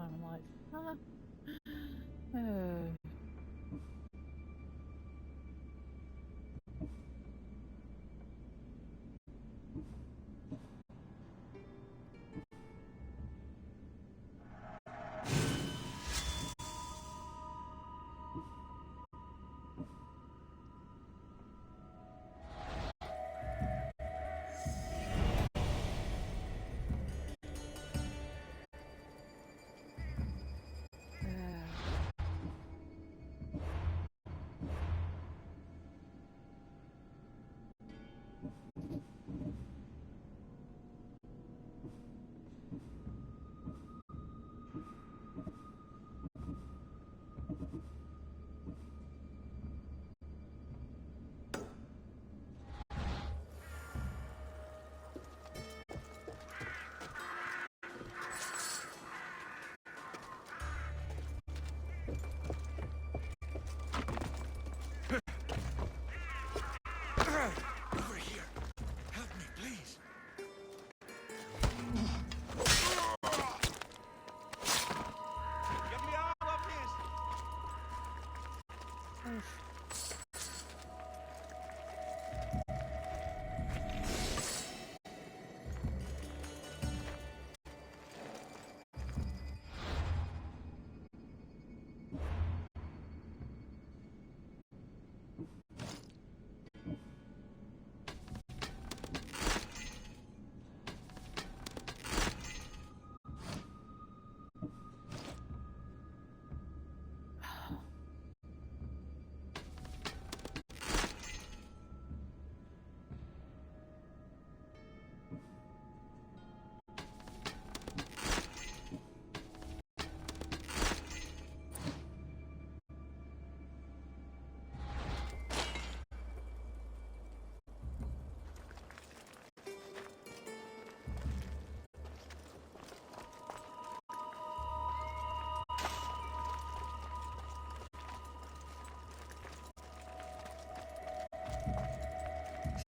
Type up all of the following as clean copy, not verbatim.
time. I'm like, huh? Oh. Over here. Help me, please. Get me out of this.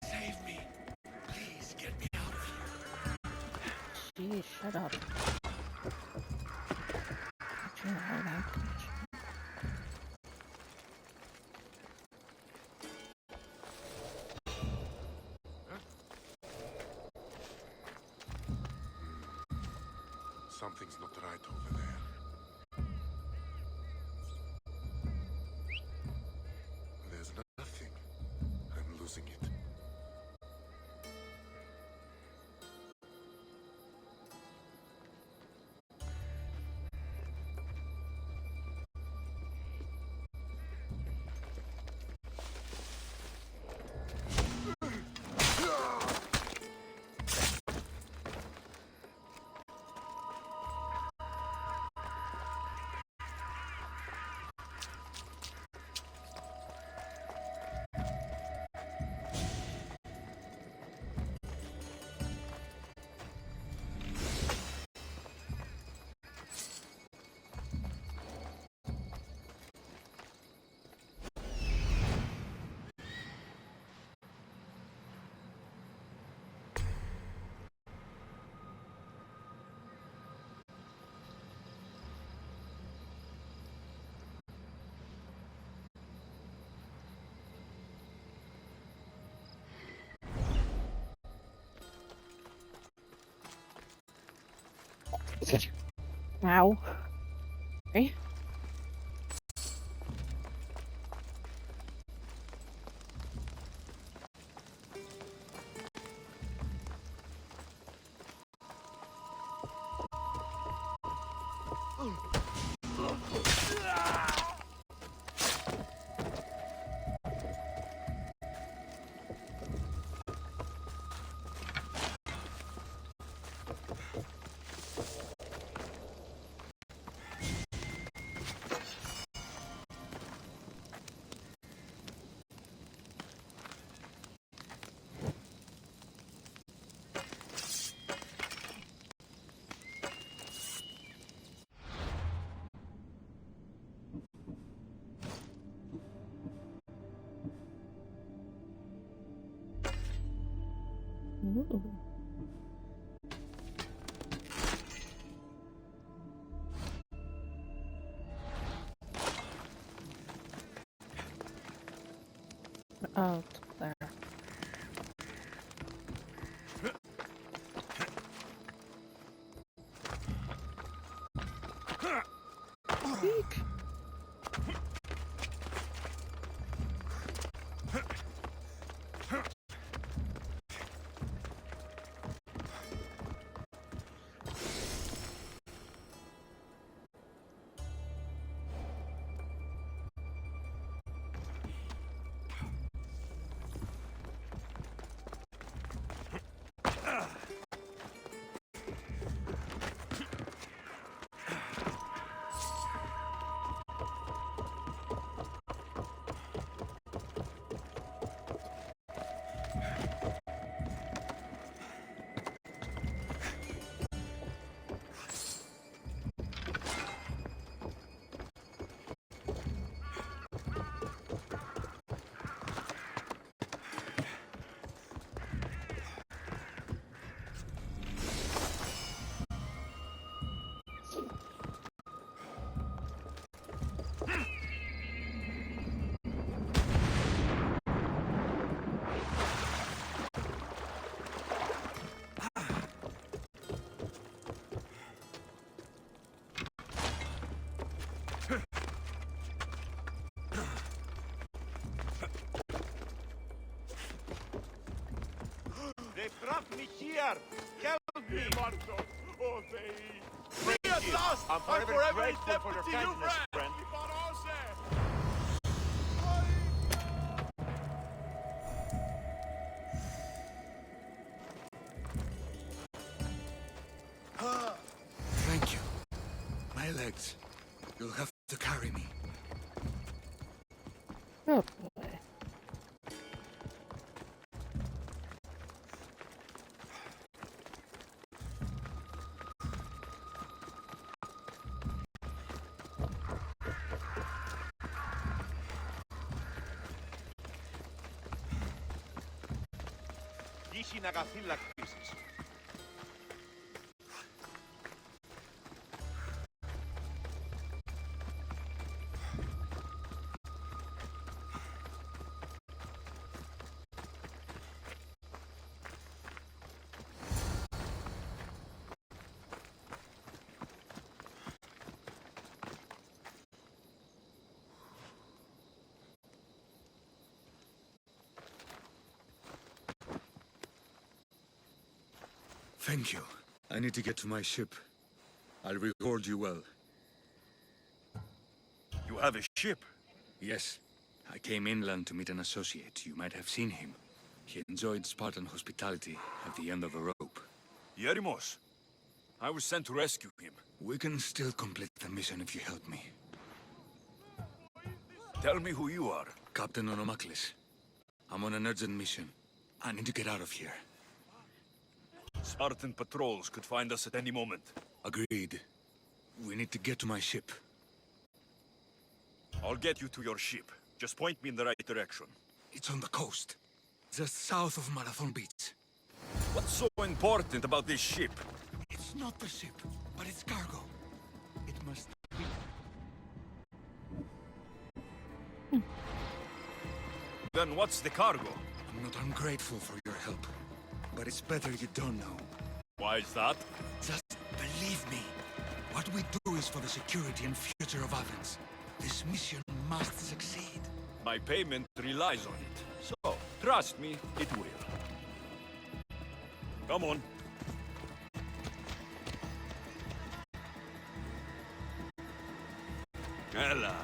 Save me. Please get me out of here. Jeez, shut up. Turn around now. Something's not right over there. There's nothing. I'm losing it. Wow. Okay. Ooh. Oh, it's there. Eek. They brought me here! Help me! Marco! Oh, they... Free at last! I'm forever grateful for your kindness, friend. Thank you. My legs. You'll have to carry me. Oh boy. Ήσουν αγαθήλακτησης. Thank you. I need to get to my ship. I'll reward you well. You have a ship? Yes. I came inland to meet an associate. You might have seen him. He enjoyed Spartan hospitality at the end of a rope. Yerimos. I was sent to rescue him. We can still complete the mission if you help me. Tell me who you are. Captain Onomaklis. I'm on an urgent mission. I need to get out of here. Spartan patrols could find us at any moment. Agreed. We need to get to my ship. I'll get you to your ship. Just point me in the right direction. It's on the coast. Just south of Marathon Beach. What's so important about this ship? It's not the ship, but it's cargo. It must be... Then what's the cargo? I'm not ungrateful for your help, but it's better you don't know. Why is that? Just believe me. What we do is for the security and future of Athens. This mission must succeed. My payment relies on it. So, trust me, it will. Come on. Ella.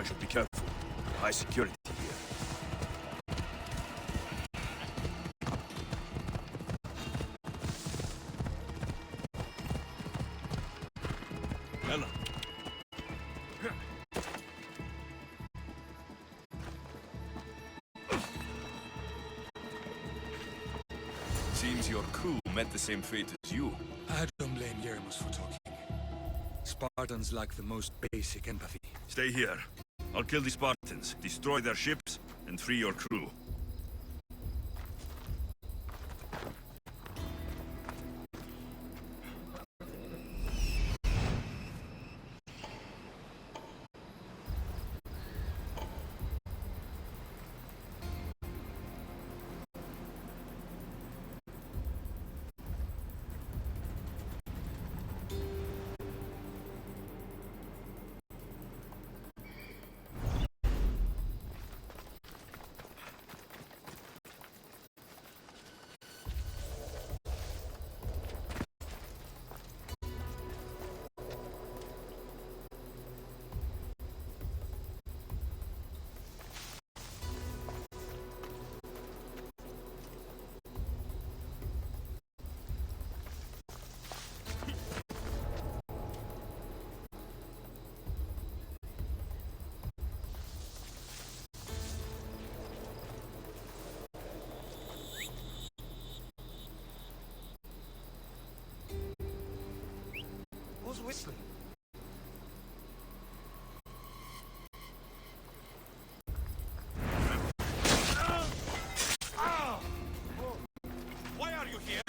I should be careful. High security here. Hello. Seems your crew met the same fate as you. I don't blame Yeremos for talking. Spartans lack the most basic empathy. Stay here. I'll kill the Spartans, destroy their ships, and free your crew. Who's whistling? Why are you here?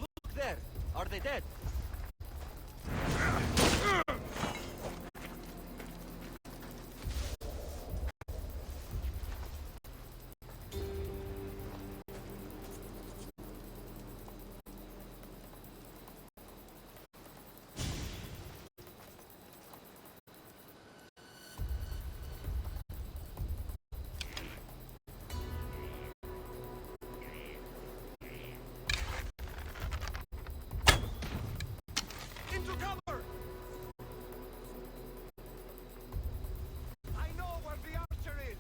Look there! Are they dead? Into cover! I know where the archer is!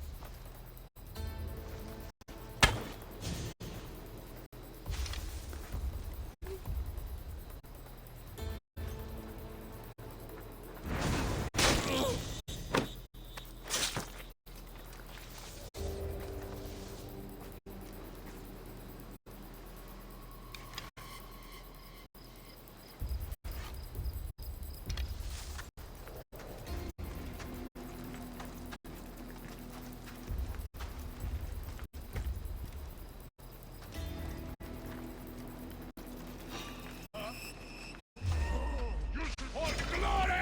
For glory!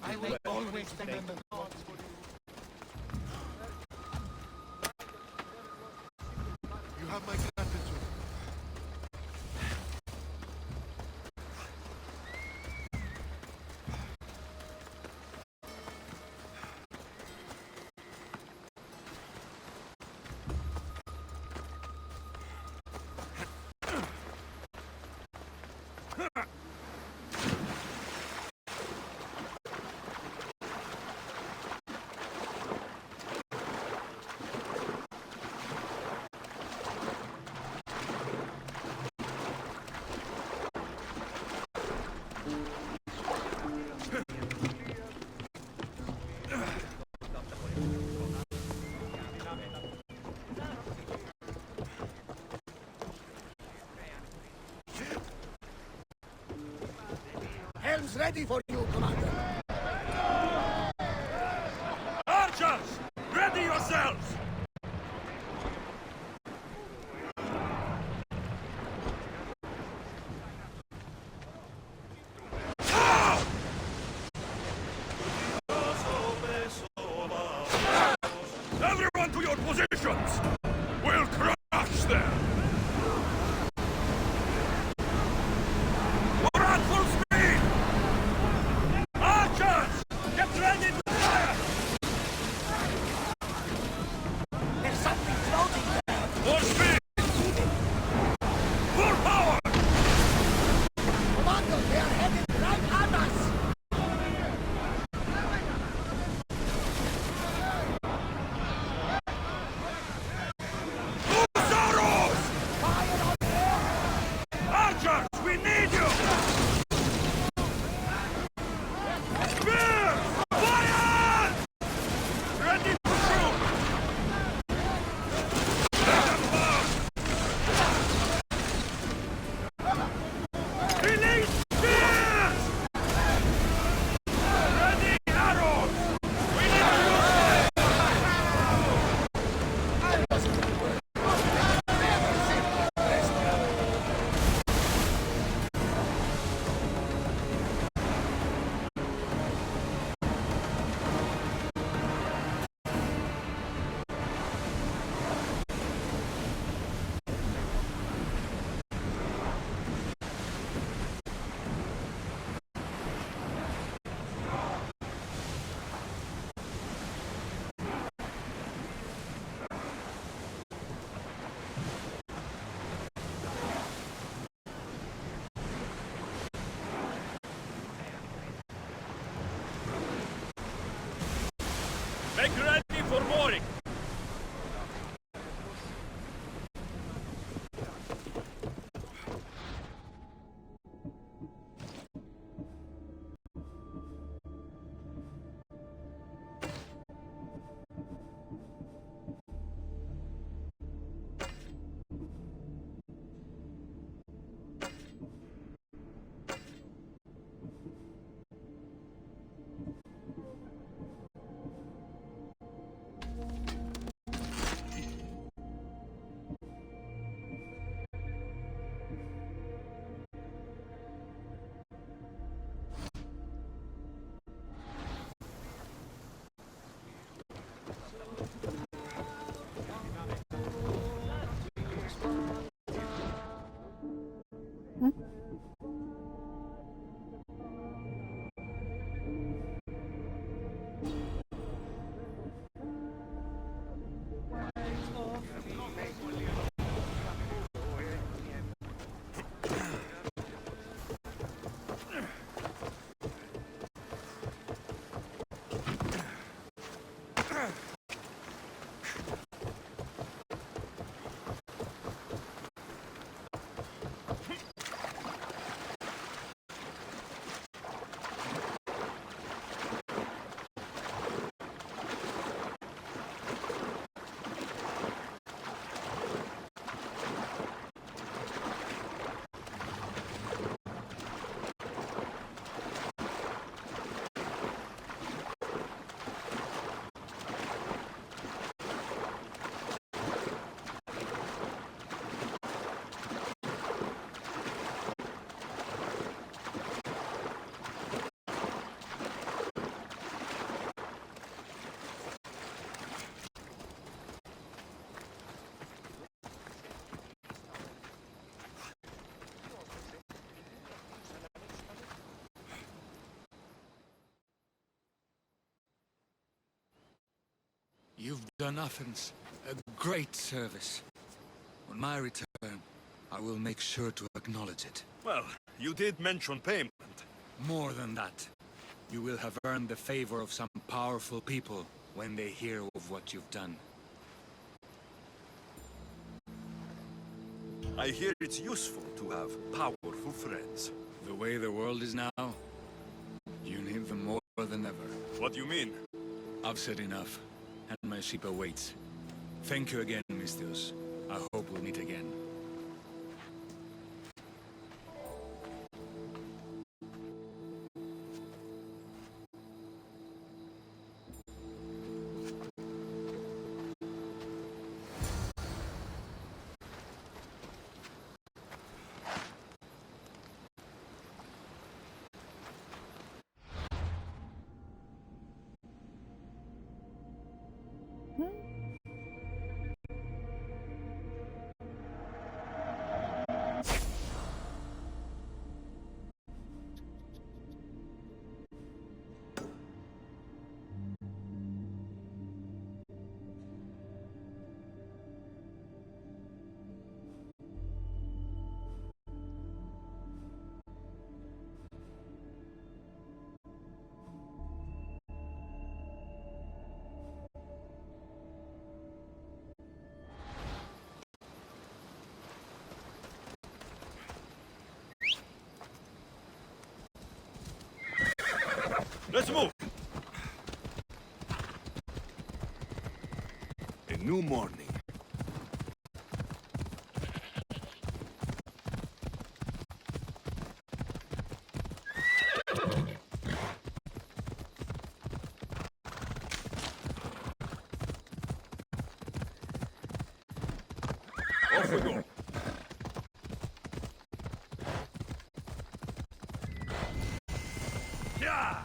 I will always remember. You have my gratitude. Arms ready for you, Commander. Archers! Ready yourselves! Everyone to your positions! We'll crush them! We're at full speed! Archers! Get ready to fire! There's something floating there. More speed! Full power! Commander, they are headed right at us. Husaros! Fire on there. Archers, we need you! Spears! Fire! Ready to shoot! Let them burn! Release spears! Ready arrows! We need to use them! I wasn't aware. Never seen this guy. Make ready for mooring! You've done Athens a great service. On my return, I will make sure to acknowledge it. Well, you did mention payment. More than that, you will have earned the favor of some powerful people when they hear of what you've done. I hear it's useful to have powerful friends. The way the world is now, you need them more than ever. What do you mean? I've said enough, and my ship awaits. Thank you again, Misthios. I hope we'll meet again. Let's move! A new morning. Off we go. Yeah!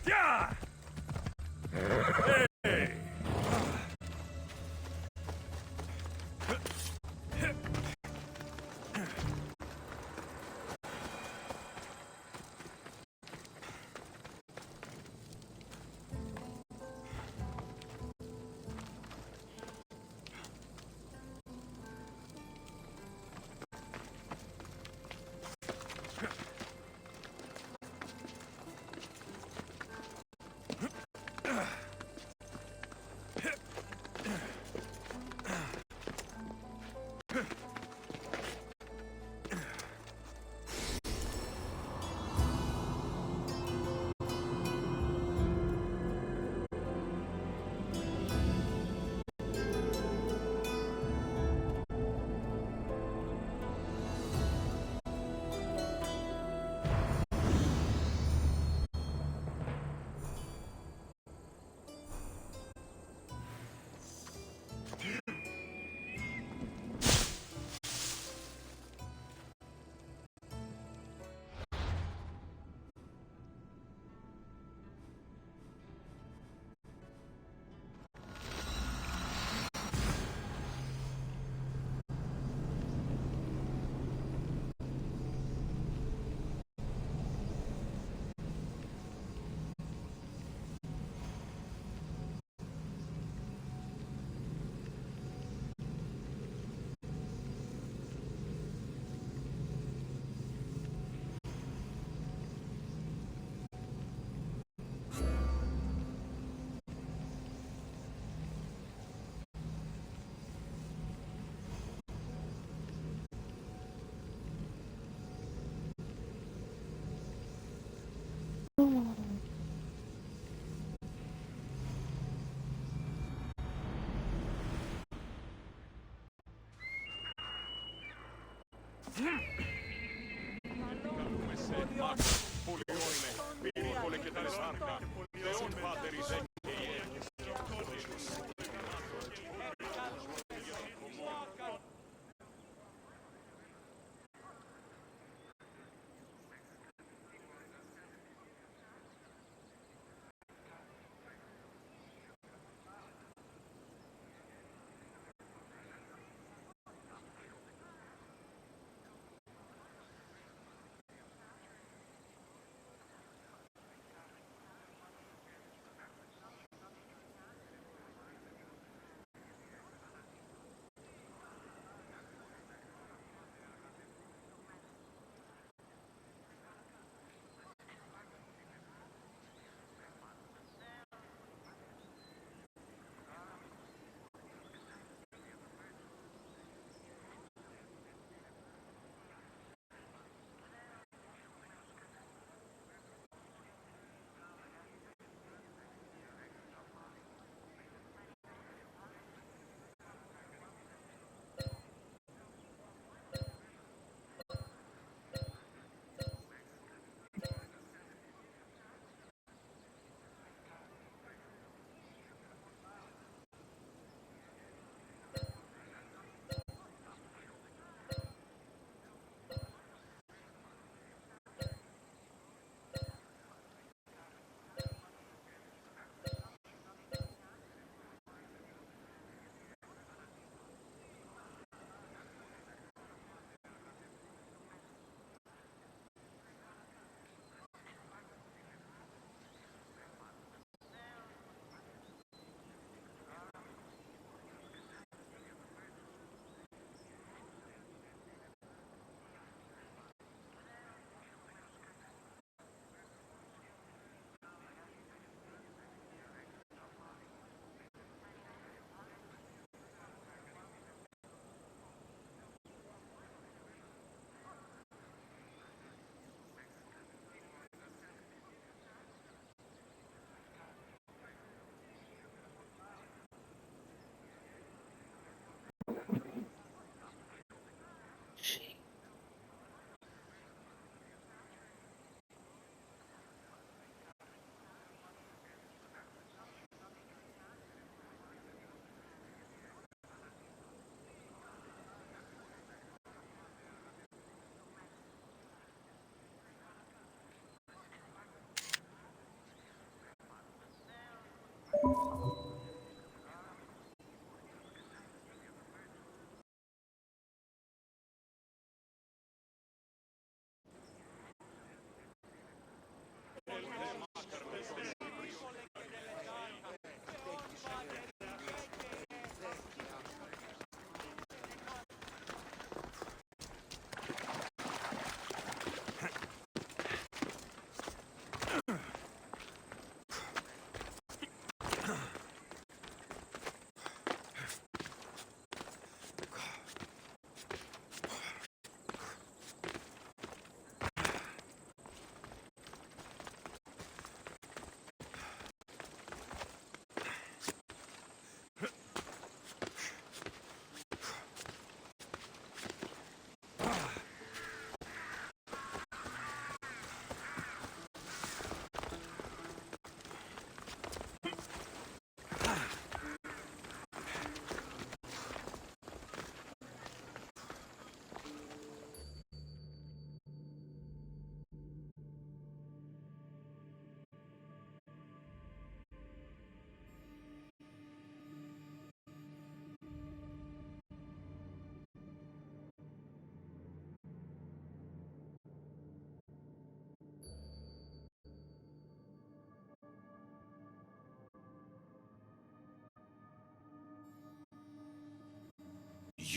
Yeah! Hey!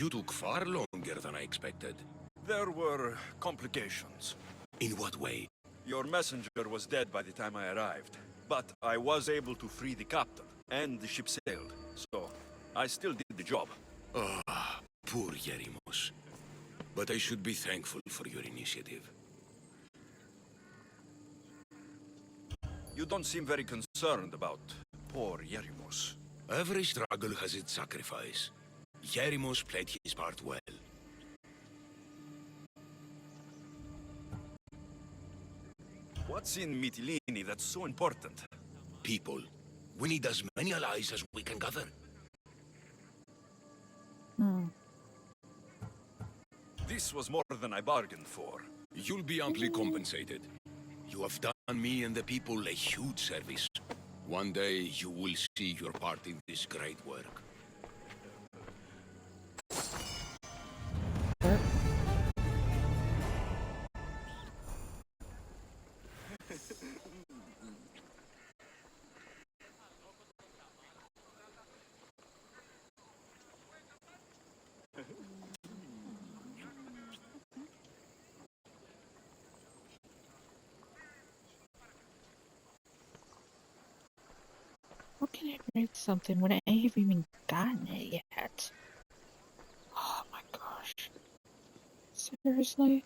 You took far longer than I expected. There were complications. In what way? Your messenger was dead by the time I arrived, but I was able to free the captain, and the ship sailed, so I still did the job. Ah, poor Yerimos. But I should be thankful for your initiative. You don't seem very concerned about poor Yerimos. Every struggle has its sacrifice. Yerimos played his part well. What's in Mytilene that's so important? People. We need as many allies as we can gather. This was more than I bargained for. You'll be amply compensated. You have done me and the people a huge service. One day you will see your part in this great work. How can I read something when I ain't even gotten it yet? Oh my gosh. Seriously?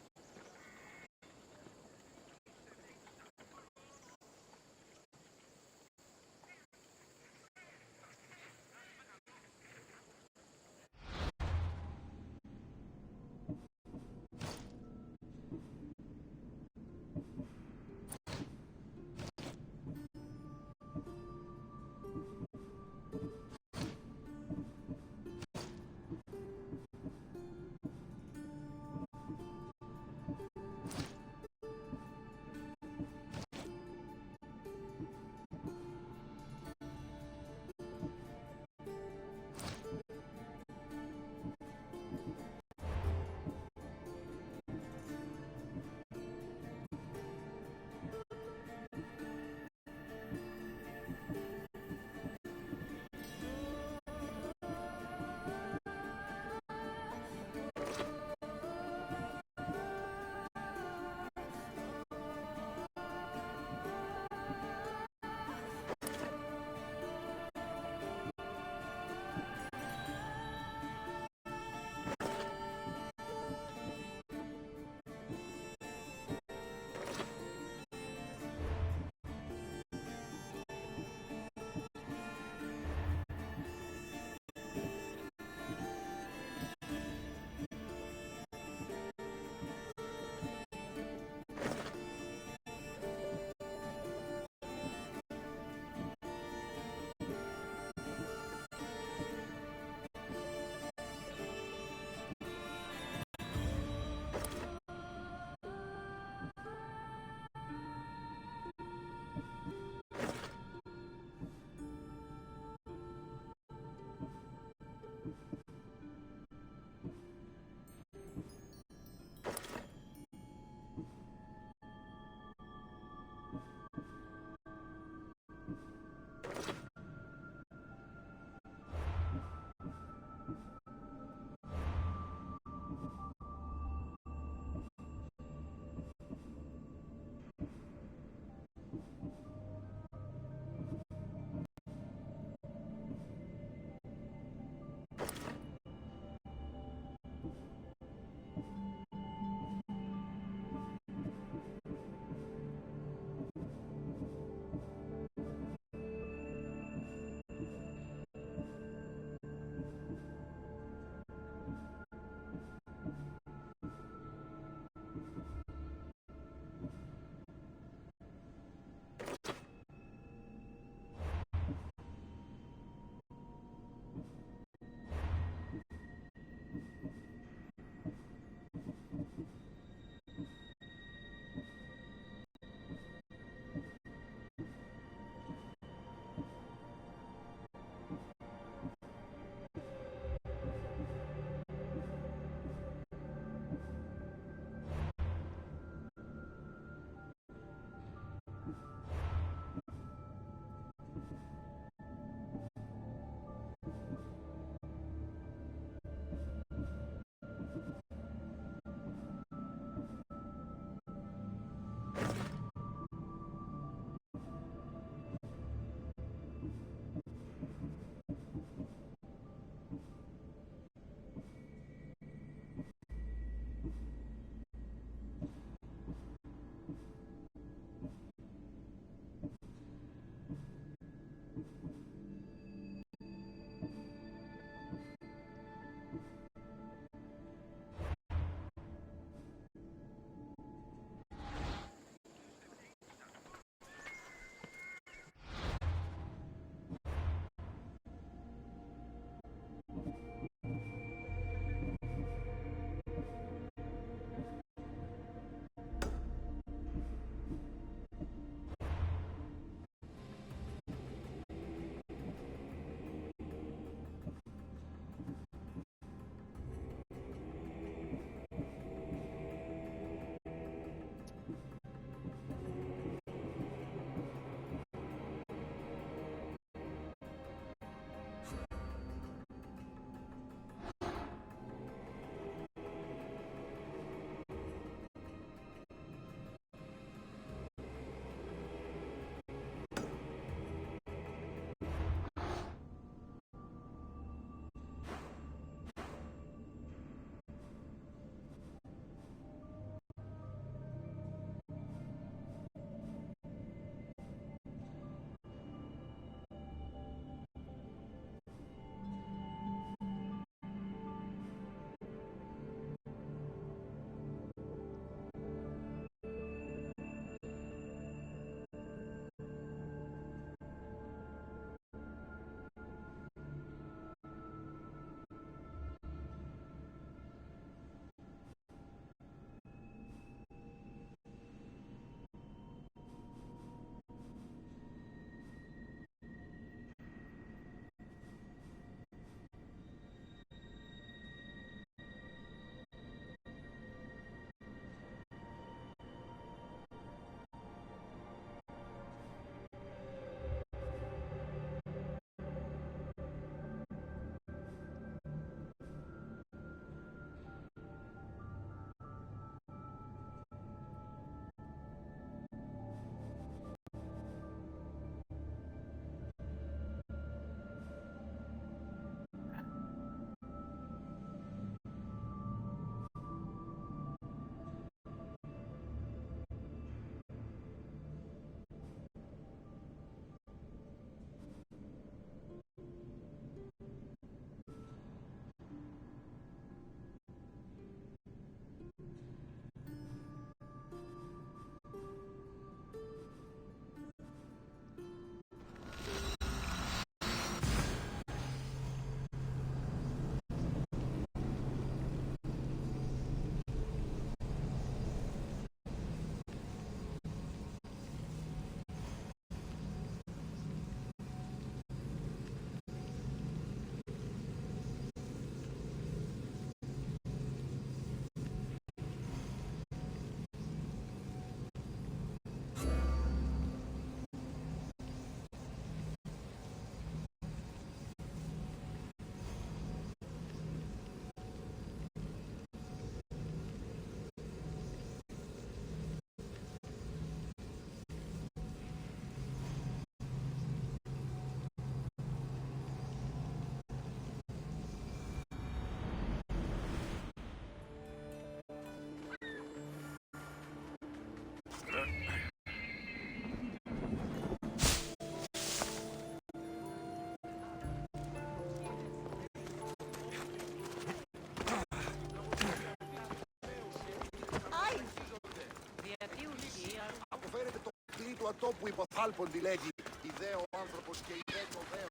του ατόπου υποθάλποντι λέγει ιδέο άνθρωπος και ιδέο δέον.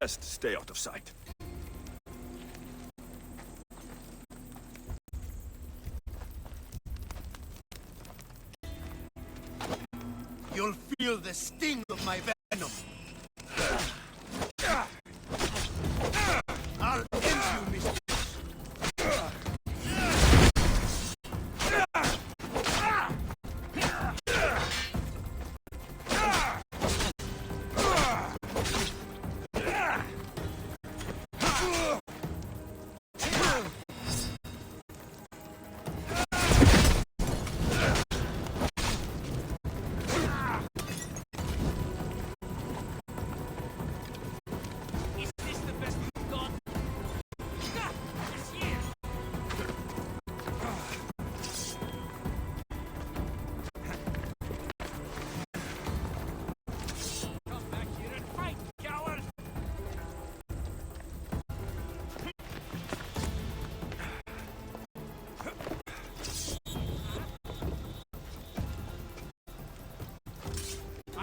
Best stay out of sight. You'll feel the sting of my venom. I'll end you, mistress.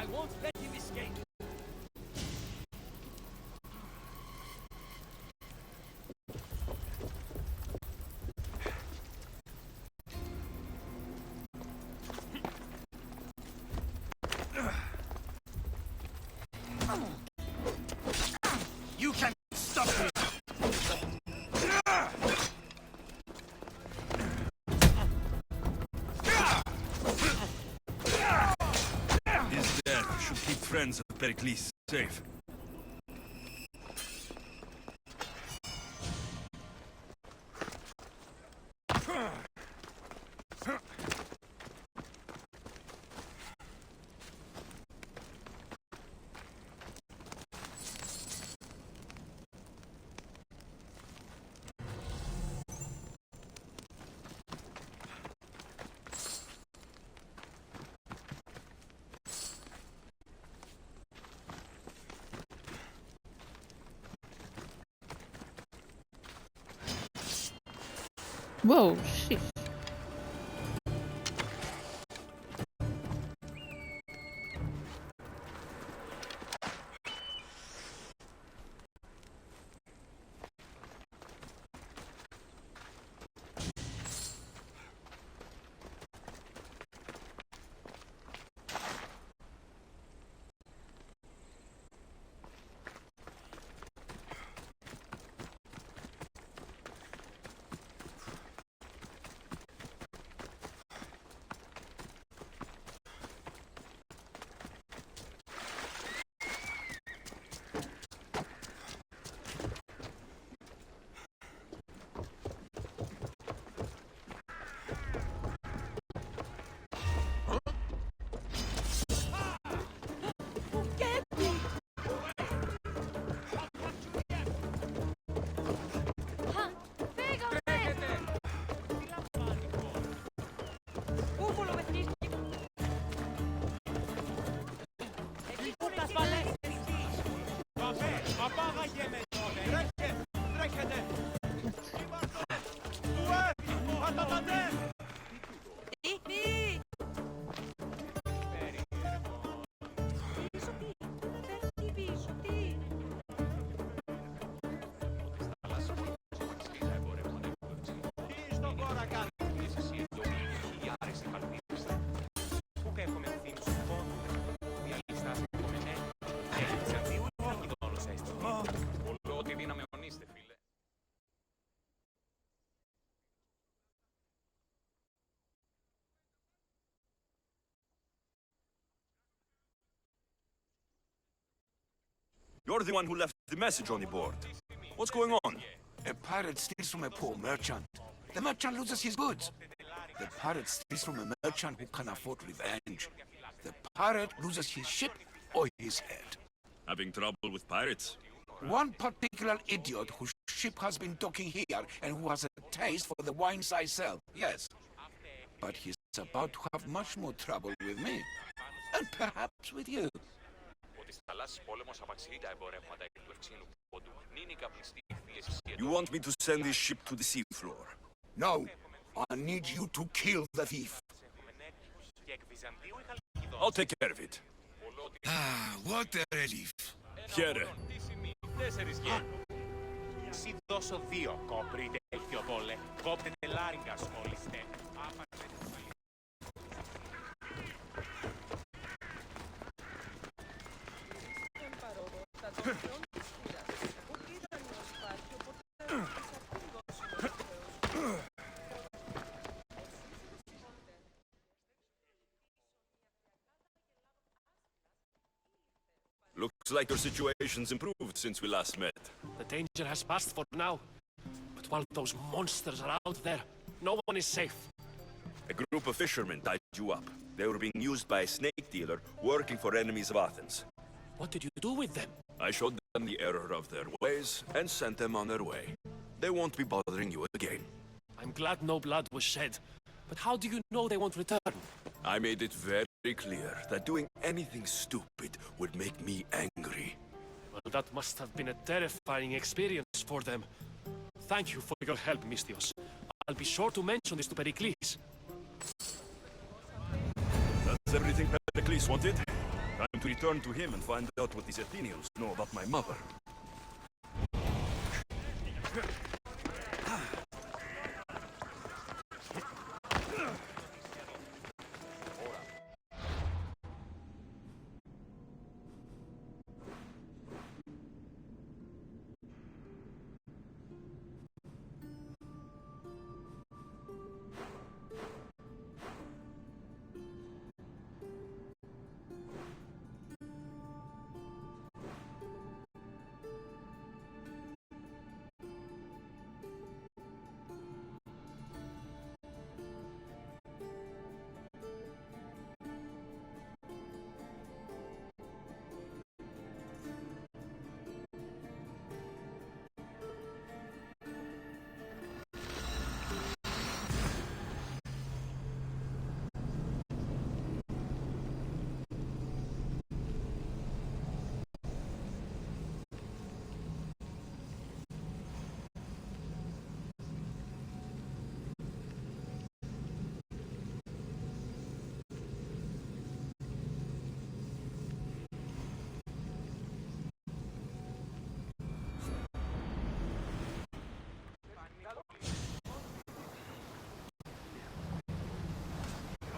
I won't let him escape. You can't stop me! His death should keep friends of Pericles safe. Whoa, shit. You're the one who left the message on the board. What's going on? A pirate steals from a poor merchant. The merchant loses his goods. The pirate steals from a merchant who can afford revenge. The pirate loses his ship or his head. Having trouble with pirates? One particular idiot whose ship has been docking here and who has a taste for the wines I sell, yes. But he's about to have much more trouble with me. And perhaps with you. You want me to send this ship to the seafloor? No, I need you to kill the thief. I'll take care of it. Ah, what a relief. Here. Εσύ δώσω 2, κόπρετε τέτοιο βόλε. Κόπτετε λάριγκα σχόλιστε. Looks like your situation's improved since we last met. The danger has passed for now. But while those monsters are out there, no one is safe. A group of fishermen tied you up. They were being used by a snake dealer working for enemies of Athens. What did you do with them? I showed them the error of their ways and sent them on their way. They won't be bothering you again. I'm glad no blood was shed. But how do you know they won't return? I made it very clear that doing anything stupid would make me angry. Well, that must have been a terrifying experience for them. Thank you for your help, Misthios. I'll be sure to mention this to Pericles. That's everything Pericles wanted. Time to return to him and find out what these Athenians know about my mother.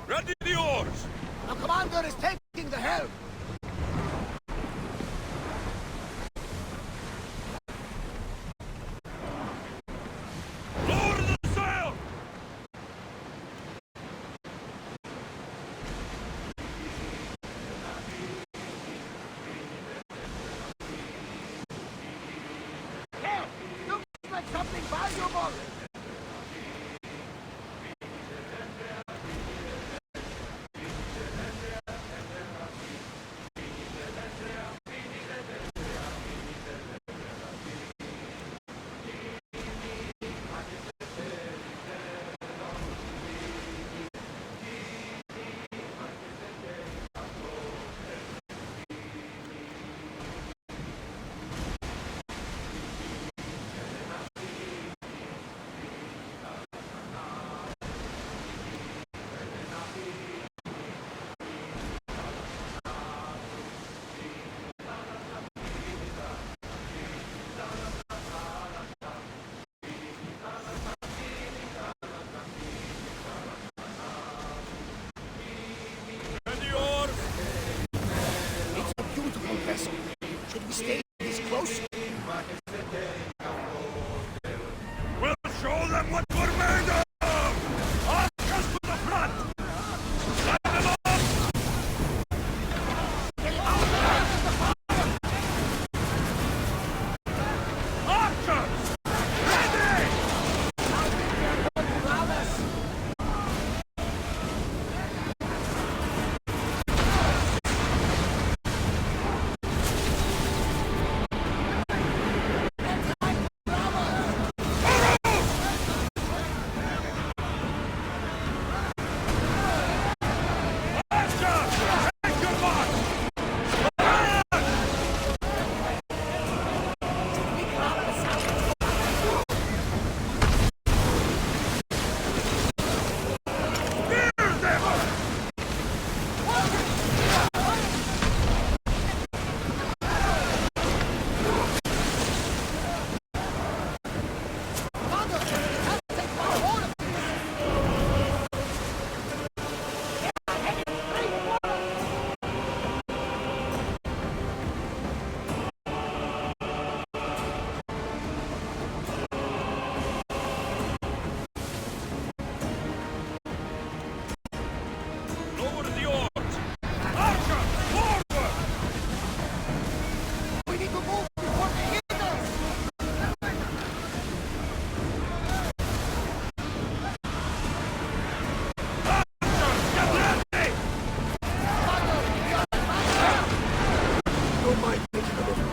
Ready the oars! The commander is taking the helm! Lower the sail! Here! Looks like something valuable! And the oars! It's a beautiful vessel. Should we stay this close? We'll show them what we're made of! Archers to the front! Line them up! Archers! Ready! Archers! Take your mark! Spear them! Lower the oars! Archers, forward! We need to move before they hit us! Archers, get ready! Don't mind taking a little.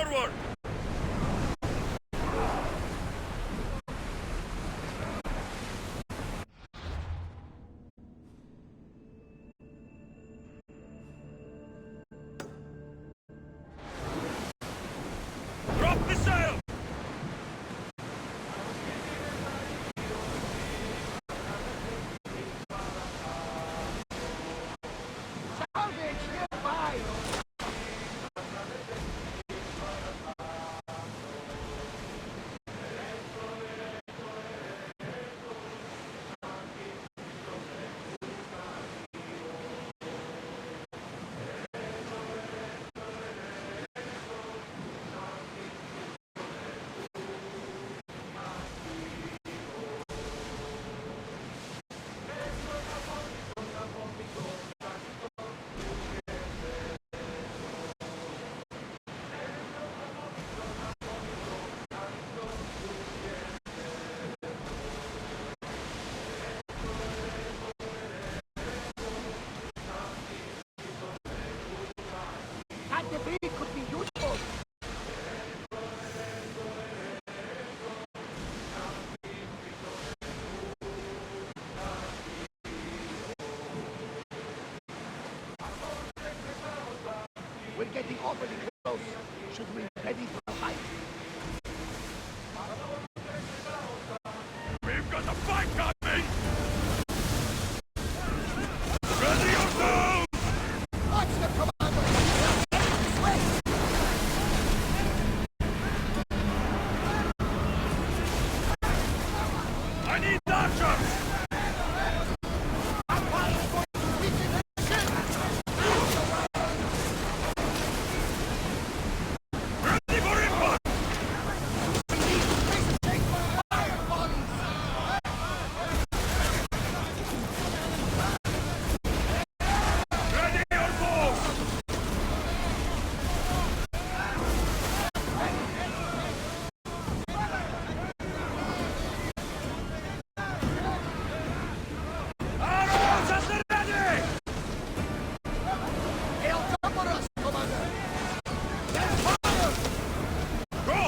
Forward! Drop missile! Salvage nearby! That debris could be useful. We're getting awfully close. Should we be ready for a fight? We've got a fight coming! Ready yourselves! Watch the commander! This way! I need archers! Our fire is going to weaken the ship! Ready for impact! We need to take fire volleys! Ready your bows! Arrows at the ready! They'll cover us, commander! Then fire! Go!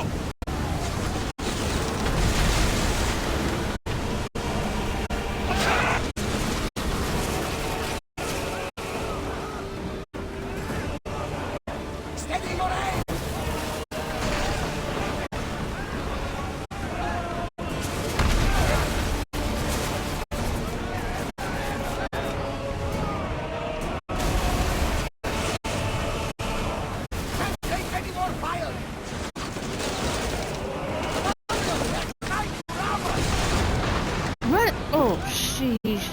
Steady your aim! Can't take any more fire! Commander, they're trying to rob us! What? Oh, sheesh.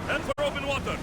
Head for open water!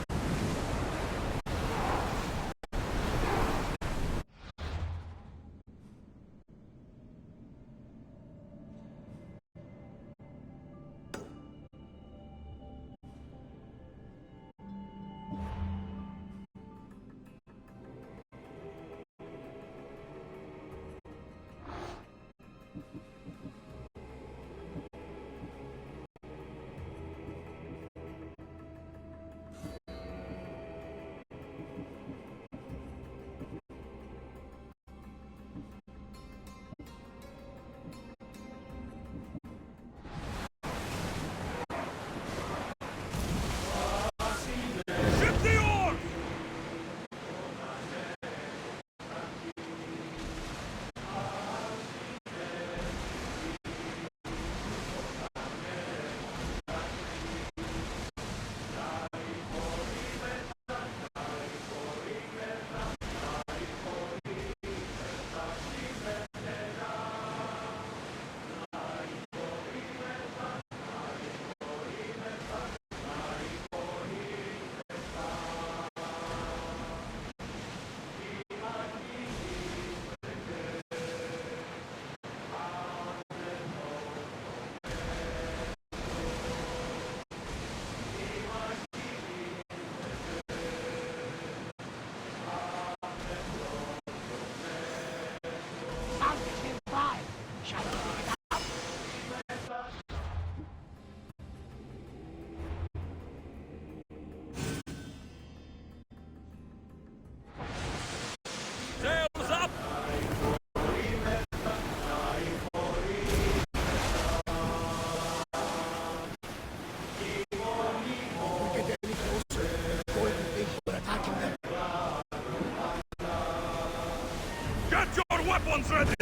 one's ready!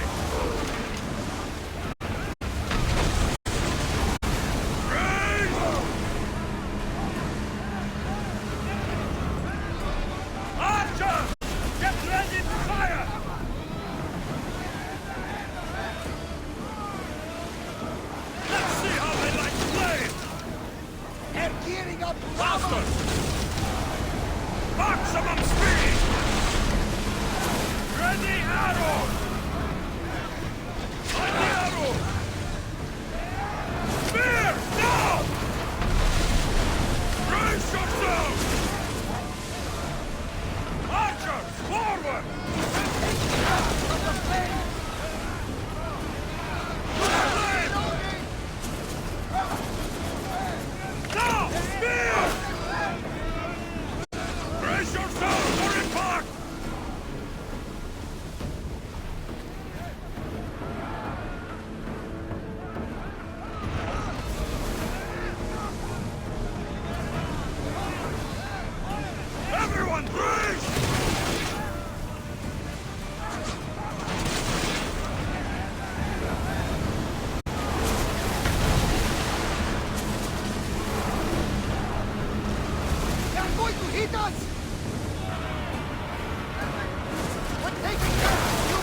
Archers! Get ready to fire! Let's see how they like flames! They're gearing up! Blasters! Maximum speed! Ready arrows! Ready arrows! Spear! Down! Brace yourselves! Archers! Forward! Now! Spear! Brace yourselves for impact! Everyone brace! They're going to hit us! We're taking care of you!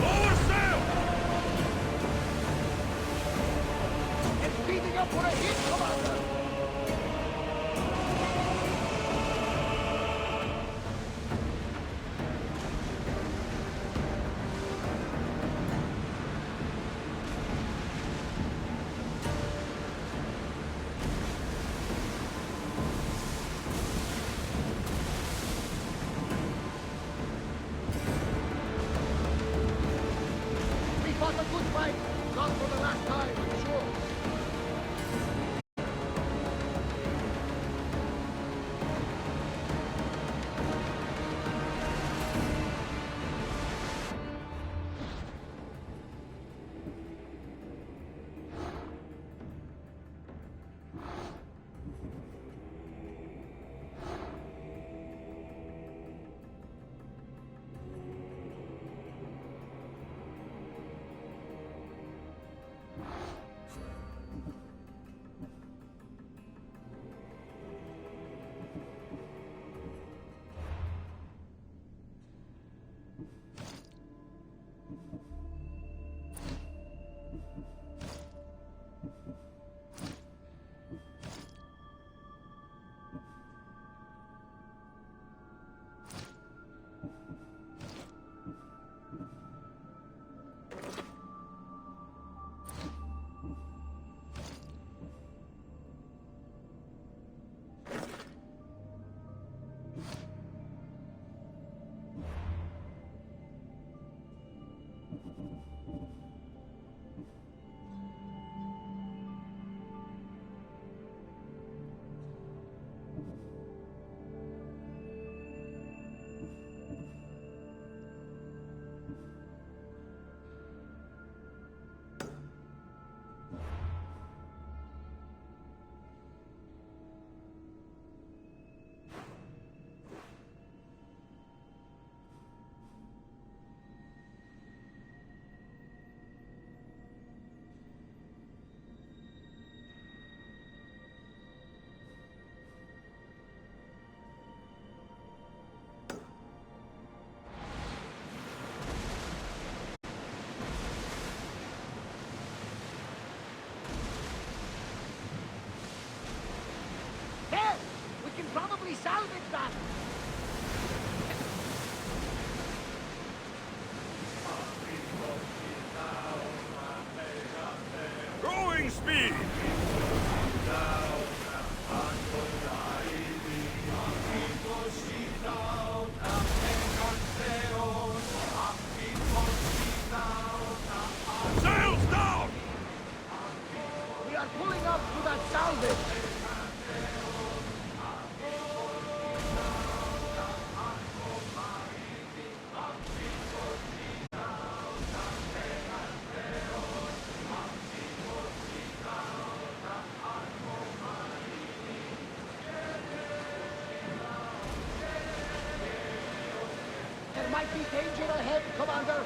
Lower sail! It's speeding up for a hit, Commander! We fought a good fight, not for the last time, I'm sure. There! We can probably salvage that! Growing speed! Sails down! We are pulling up to that salvage! might be danger ahead, Commander.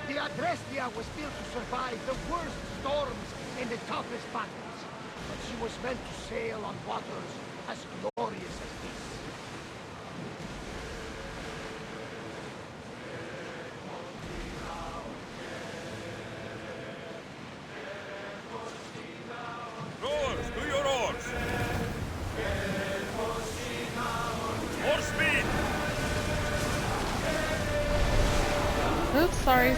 The Adrestia was built to survive the worst storms in the toughest battles, but she was meant to sail on waters as glorious as this. Rowers, to your oars! More speed! Oops, sorry.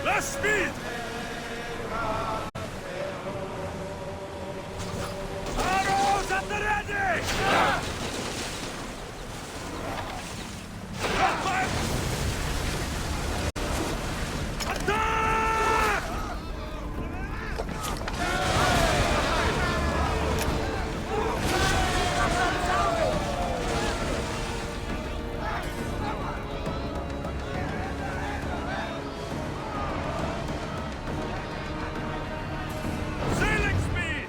Less speed! Arrows at the ready! Attack! Sailing speed!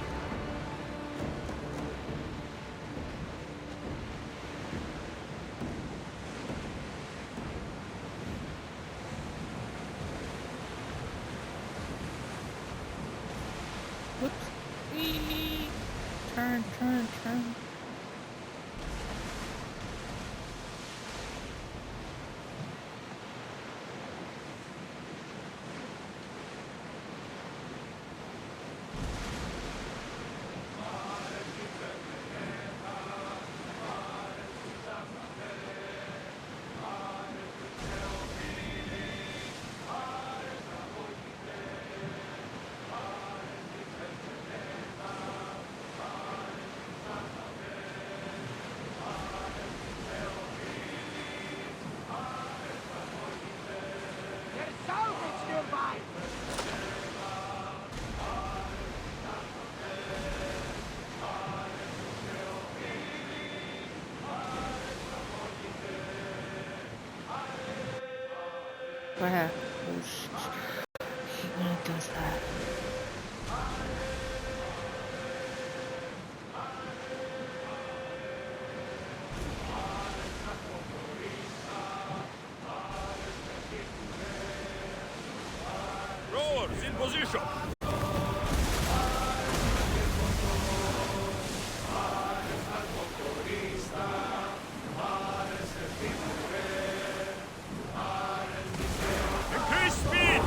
Whoops. Whee! Turn. There's salvage nearby! What happened? Oh, shit. When it does that. Rowers, in position! Increase speed!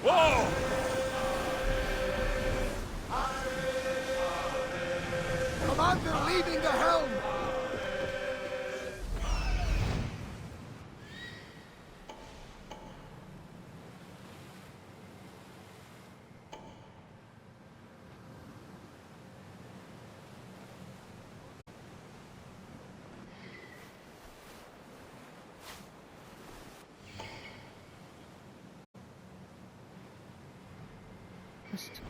Whoa! Commander leaving the helm! Just...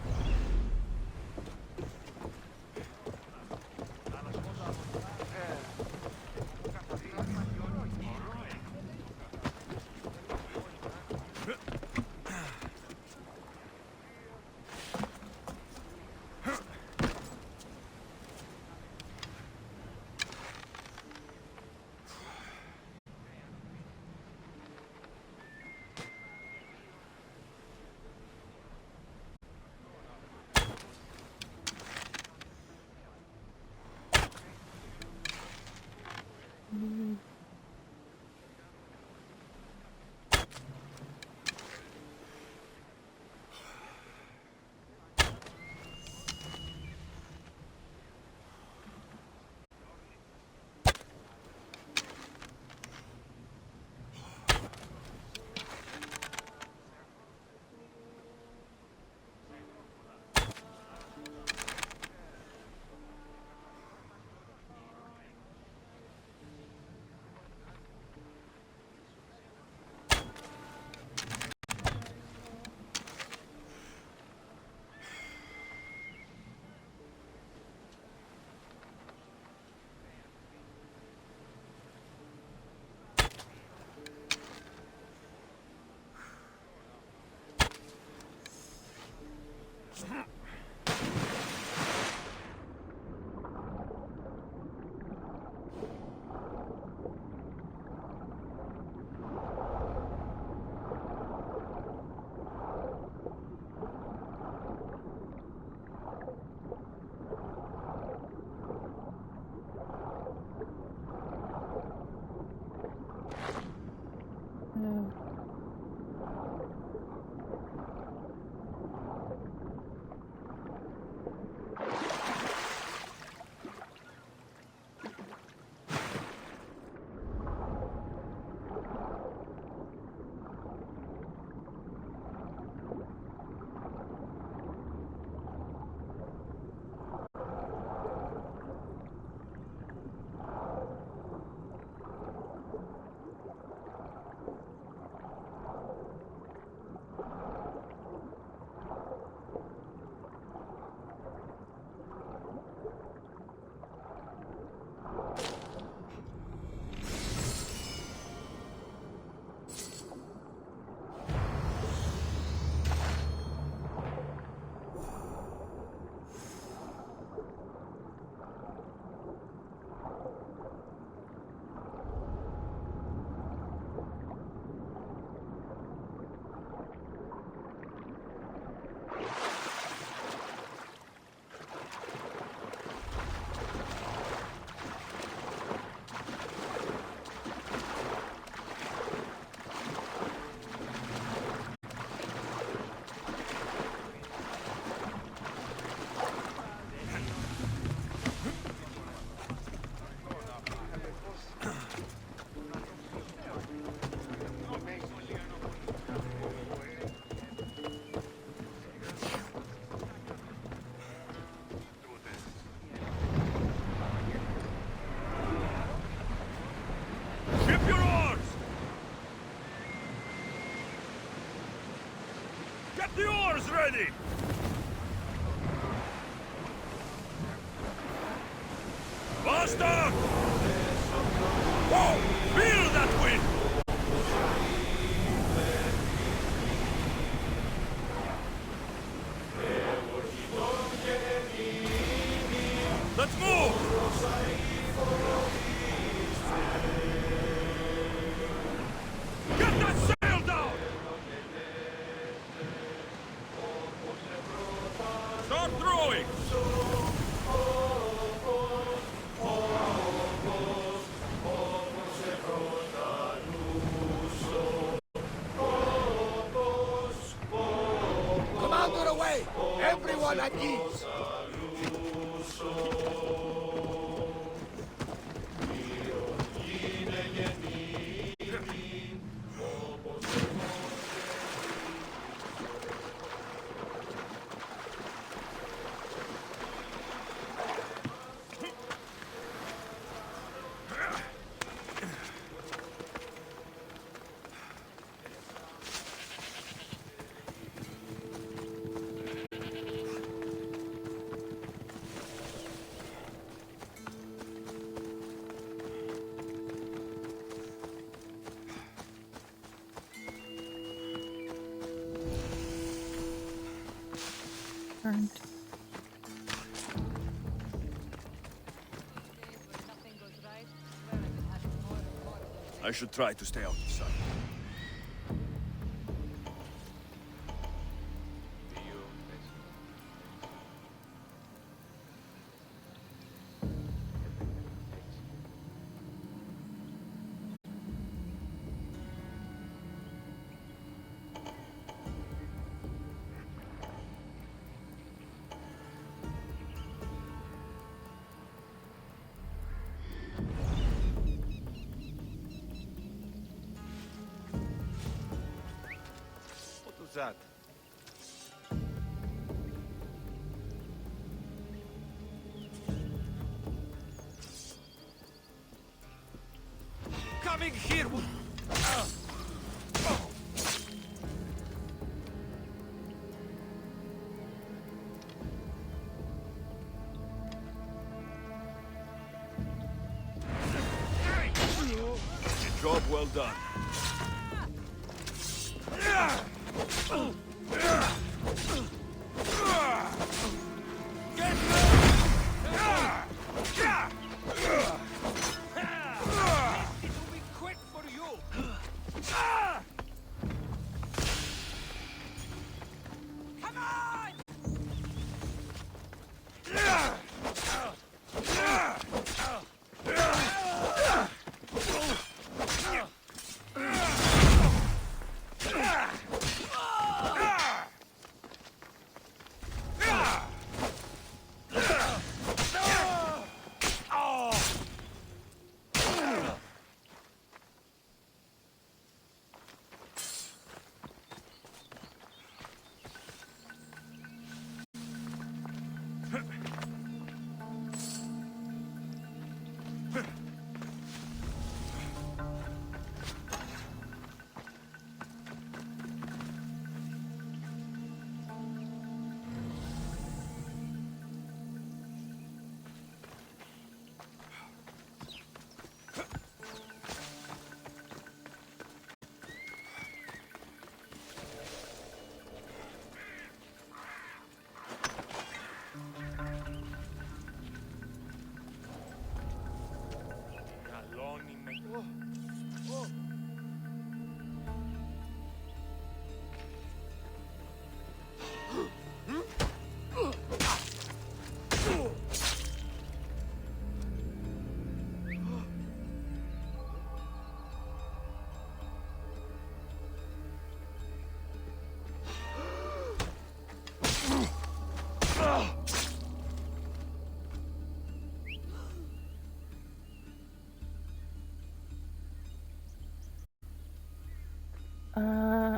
Get the oars ready! Bastard! Whoa! Feel that wind! Let's move! Get that sail down! Start throwing! Commander away! Everyone at ease! Turned. I should try to stay out of sight. What was that? Coming here! Job well done. It'll be quick for you. Come on!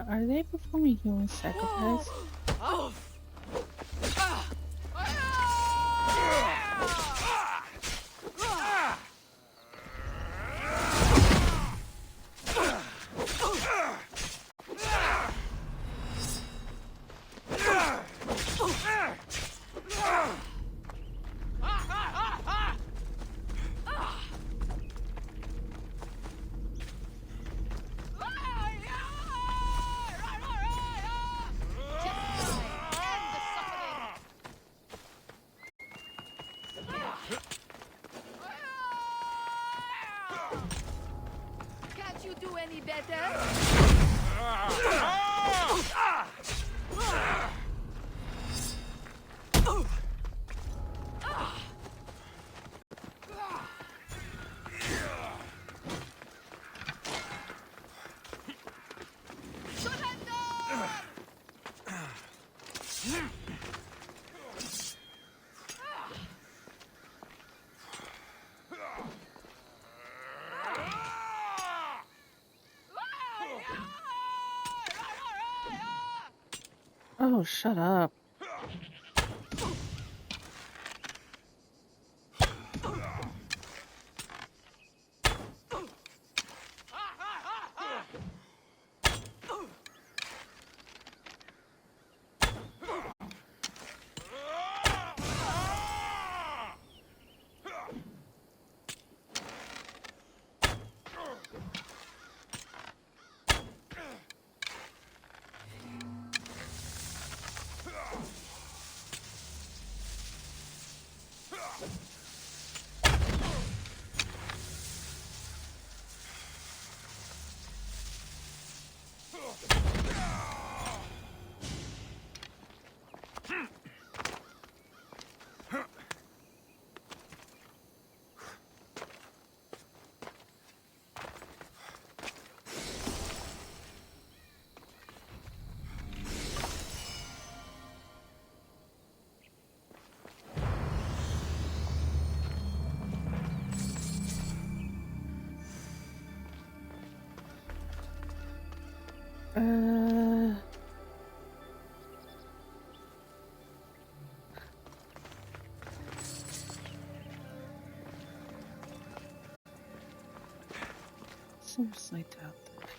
Are they performing human sacrifice? Oh, shut up. Seriously doubt that.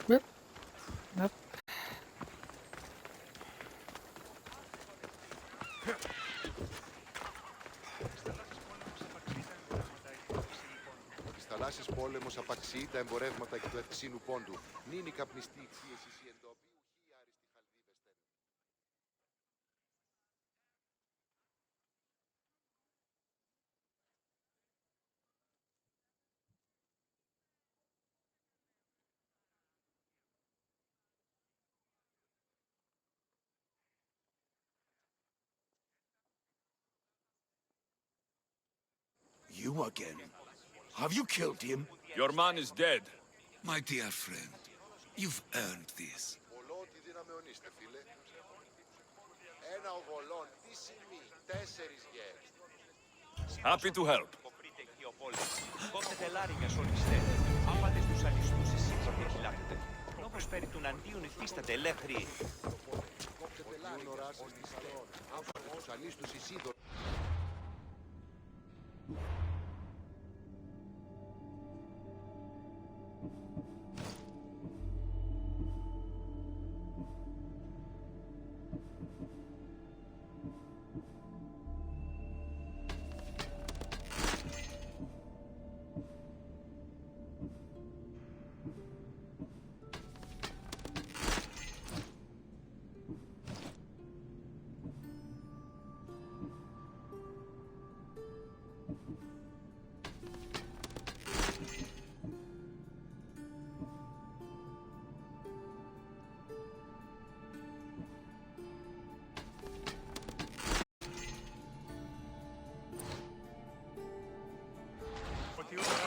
Yep. Nope. Της θαλάσσης πόλεμος απαξιεί τα εμπορεύματα και του Ευξήνου πόντου. Νίνη καπνιστή πίεση η εντόπιου, χι άριστη χαλδίβεστερ. You again? Have you killed him? Your man is dead. My dear friend, you've earned this. Όλο ό,τι δύναμεον είστε, φίλε. Ένα οβολόν, τι σημεί, 4 γέρ. Happy to help. Αποκρείται εκεί ο πόλεμος. Κόψετε λάριγα σολιστέ. Άφατε στους αλιστούς εσείς αποκυλάτε. Όπως περί του αντίον υφίσταται ελεύθεροι. Κόψετε λάρι, οράσει στη σαλόν. Άφατε τους αλίστους Ισίδωρ.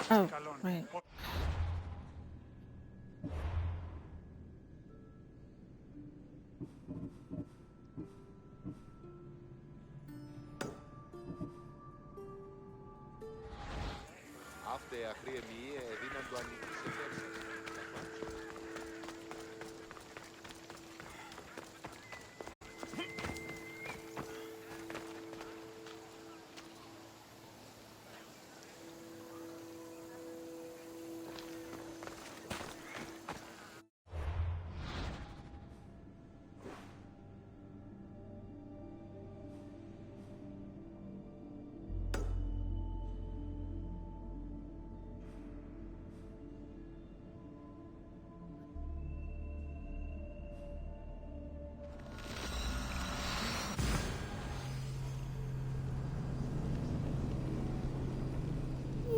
Oh, right. Αύτε αχρή εμιέ εδίναν το ανοιχτή σε γέρσες.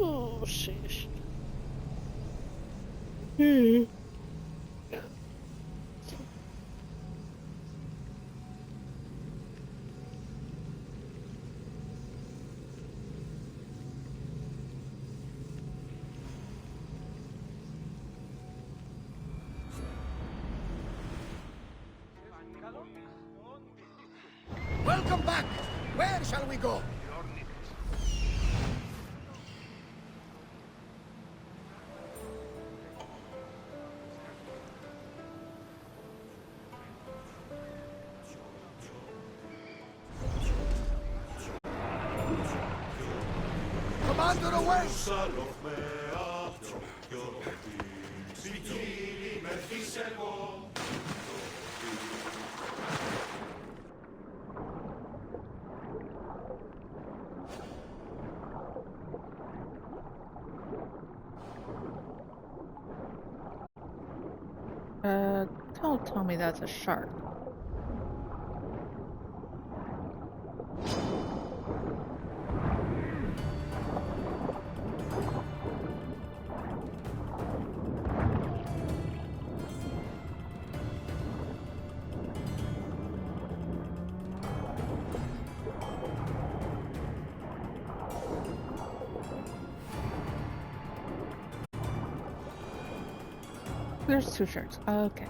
Oh, shit. Welcome back! Where shall we go? Commander away! Don't tell me that's a shark. There's 2 sharks. Okay.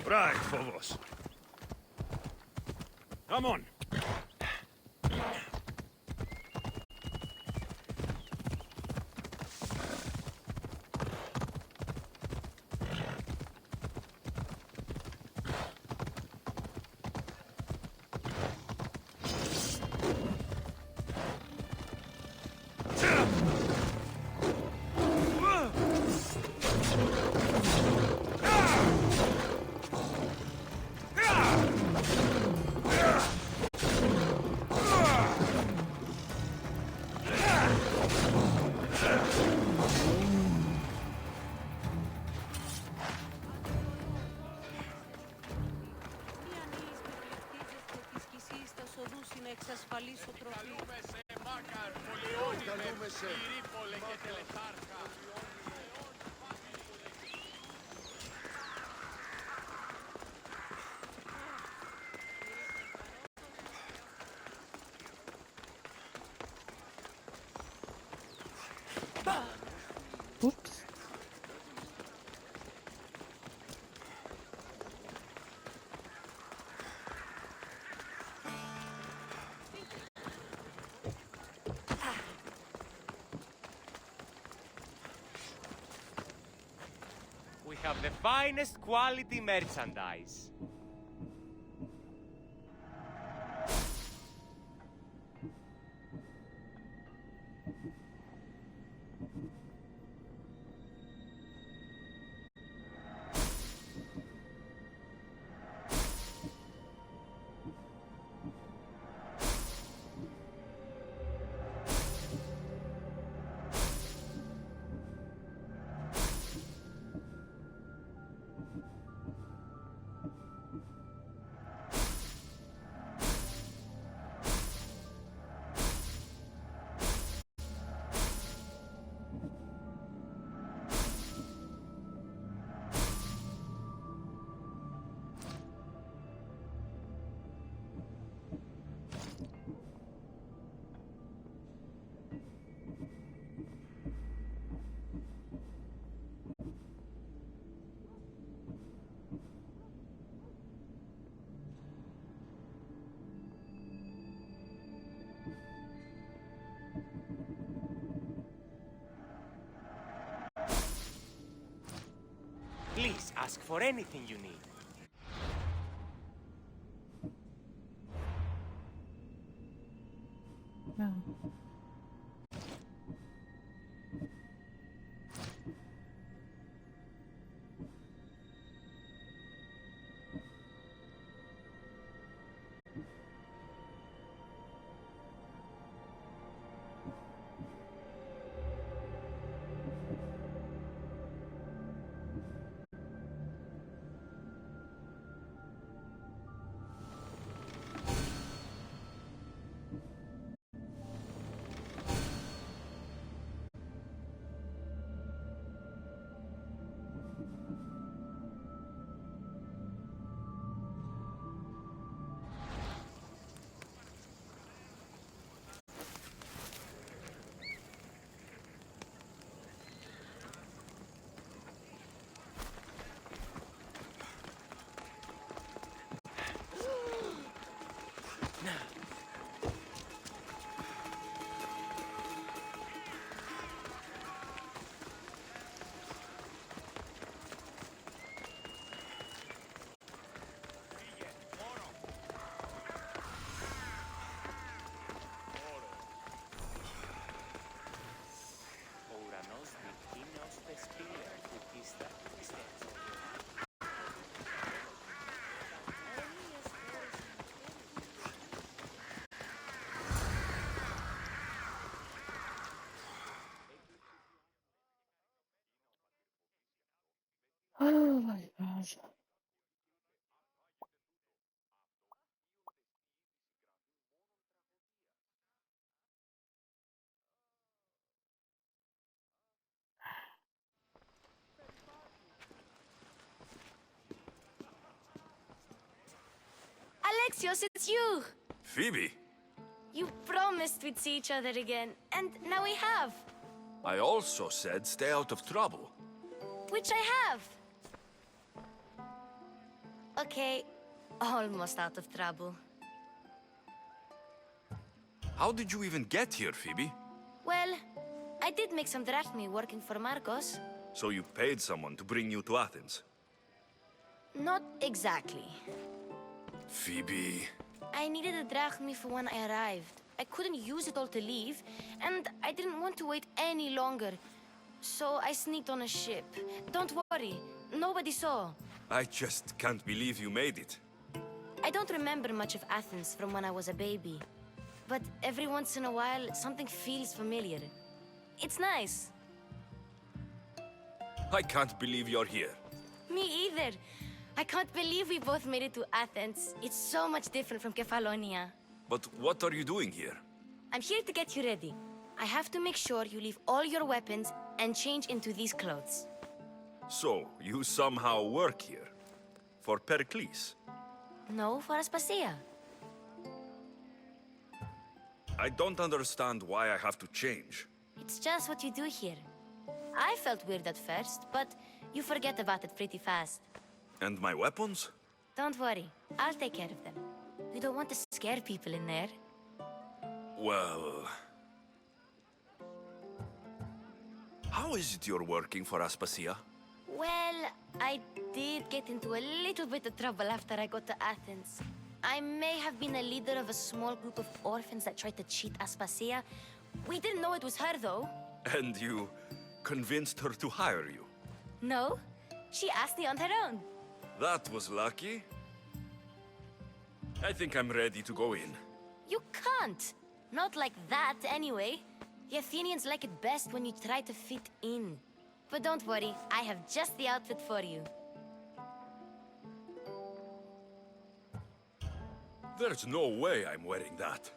Right, Phobos. Come on. Oops. We have the finest quality merchandise. Please ask for anything you need. No. Oh my gosh. Alexios, it's you! Phoebe, You promised we'd see each other again, and now we have. I also said stay out of trouble. Which I have. Okay, almost out of trouble. How did you even get here, Phoebe? Well, I did make some drachmi working for Marcos. So you paid someone to bring you to Athens? Not exactly. Phoebe... I needed a drachmi for when I arrived. I couldn't use it all to leave, and I didn't want to wait any longer. So I sneaked on a ship. Don't worry, nobody saw. I just can't believe you made it. I don't remember much of Athens from when I was a baby. But every once in a while, something feels familiar. It's nice. I can't believe you're here. Me either. I can't believe we both made it to Athens. It's so much different from Kefalonia. But what are you doing here? I'm here to get you ready. I have to make sure you leave all your weapons and change into these clothes. So, you somehow work here? For Pericles? No, for Aspasia. I don't understand why I have to change. It's just what you do here. I felt weird at first, but you forget about it pretty fast. And my weapons? Don't worry, I'll take care of them. You don't want to scare people in there. Well... How is it you're working for Aspasia? Well, I did get into a little bit of trouble after I got to Athens. I may have been a leader of a small group of orphans that tried to cheat Aspasia. We didn't know it was her, though. And you convinced her to hire you? No, she asked me on her own. That was lucky. I think I'm ready to go in. You can't. Not like that, anyway. The Athenians like it best when you try to fit in. But don't worry, I have just the outfit for you. There's no way I'm wearing that.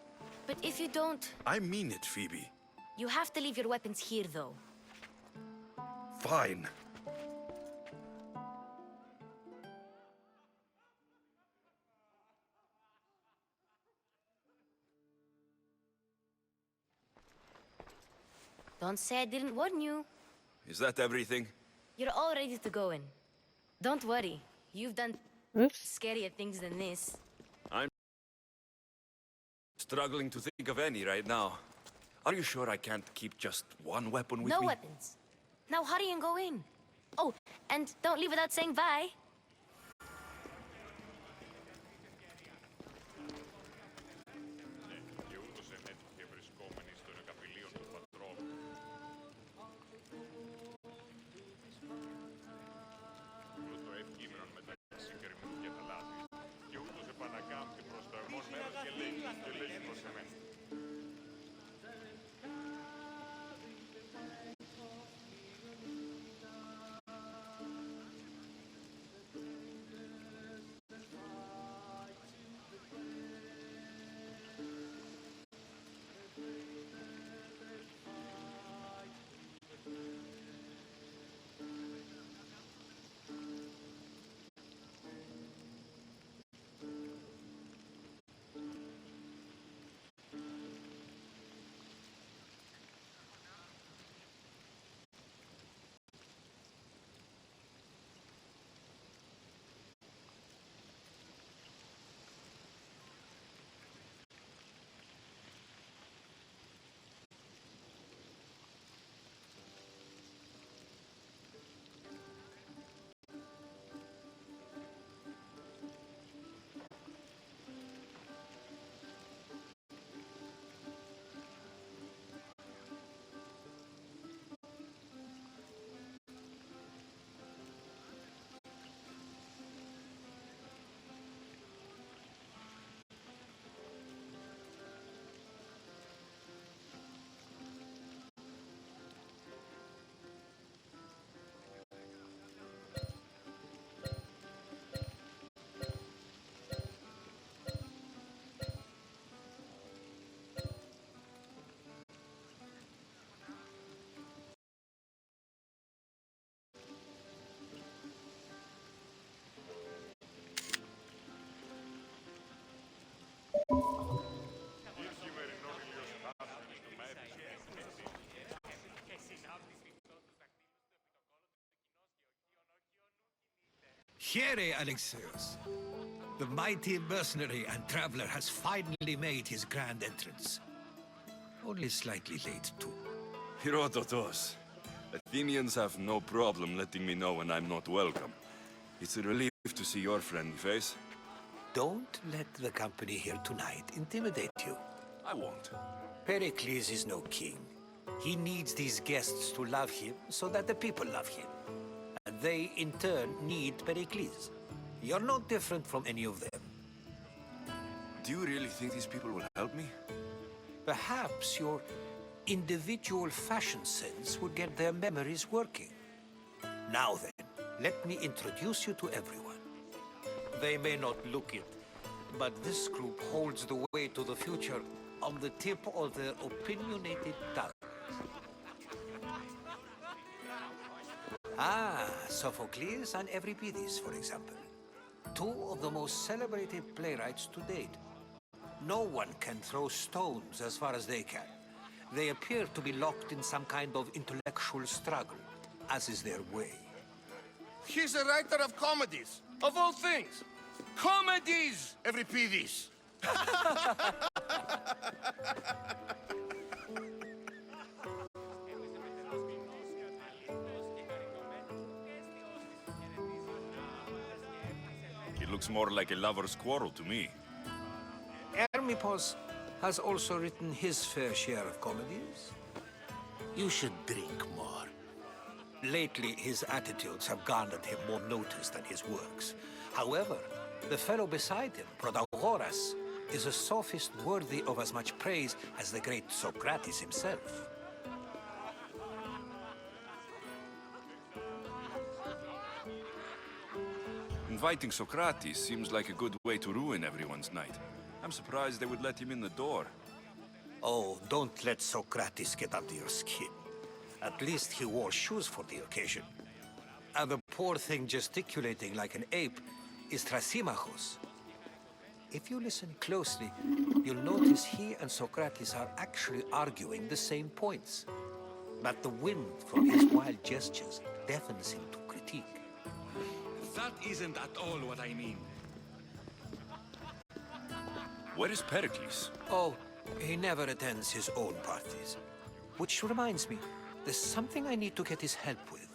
But if you don't, I mean it, Phoebe. you have to leave your weapons here, though. Fine. Don't say I didn't warn you. Is that everything? You're all ready to go in. Don't worry, you've done Oops. scarier things than this. I'm struggling to think of any right now. Are you sure I can't keep just one weapon with No me? weapons. Now hurry and go in. Oh, and don't leave without saying bye. Here, Alexios. The mighty mercenary and traveler has finally made his grand entrance. Only slightly late, too. Herodotos. Athenians have no problem letting me know when I'm not welcome. It's a relief to see your friendly face. Don't let the company here tonight intimidate you. I won't. Pericles is no king. He needs these guests to love him so that the people love him. And they, in turn, need Pericles. You're no different from any of them. Do you really think these people will help me? Perhaps your individual fashion sense would get their memories working. Now then, let me introduce you to everyone. They may not look it, but this group holds the way to the future on the tip of their opinionated tongues. Ah, Sophocles and Euripides, for example. Two of the most celebrated playwrights to date. No one can throw stones as far as they can. They appear to be locked in some kind of intellectual struggle, as is their way. He's a writer of comedies, of all things. Comedies, Euripides. It looks more like a lover's quarrel to me. Hermippos has also written his fair share of comedies. You should drink more. Lately, his attitudes have garnered him more notice than his works. However, the fellow beside him, Protagoras, is a sophist worthy of as much praise as the great Socrates himself. Inviting Socrates seems like a good way to ruin everyone's night. I'm surprised they would let him in the door. Oh, don't let Socrates get under your skin. At least he wore shoes for the occasion. And the poor thing gesticulating like an ape is Thrasymachos. If you listen closely, you'll notice he and Socrates are actually arguing the same points. But the wind from his wild gestures deafens him to critique. That isn't at all what I mean. Where is Pericles? Oh, he never attends his own parties. Which reminds me, there's something I need to get his help with.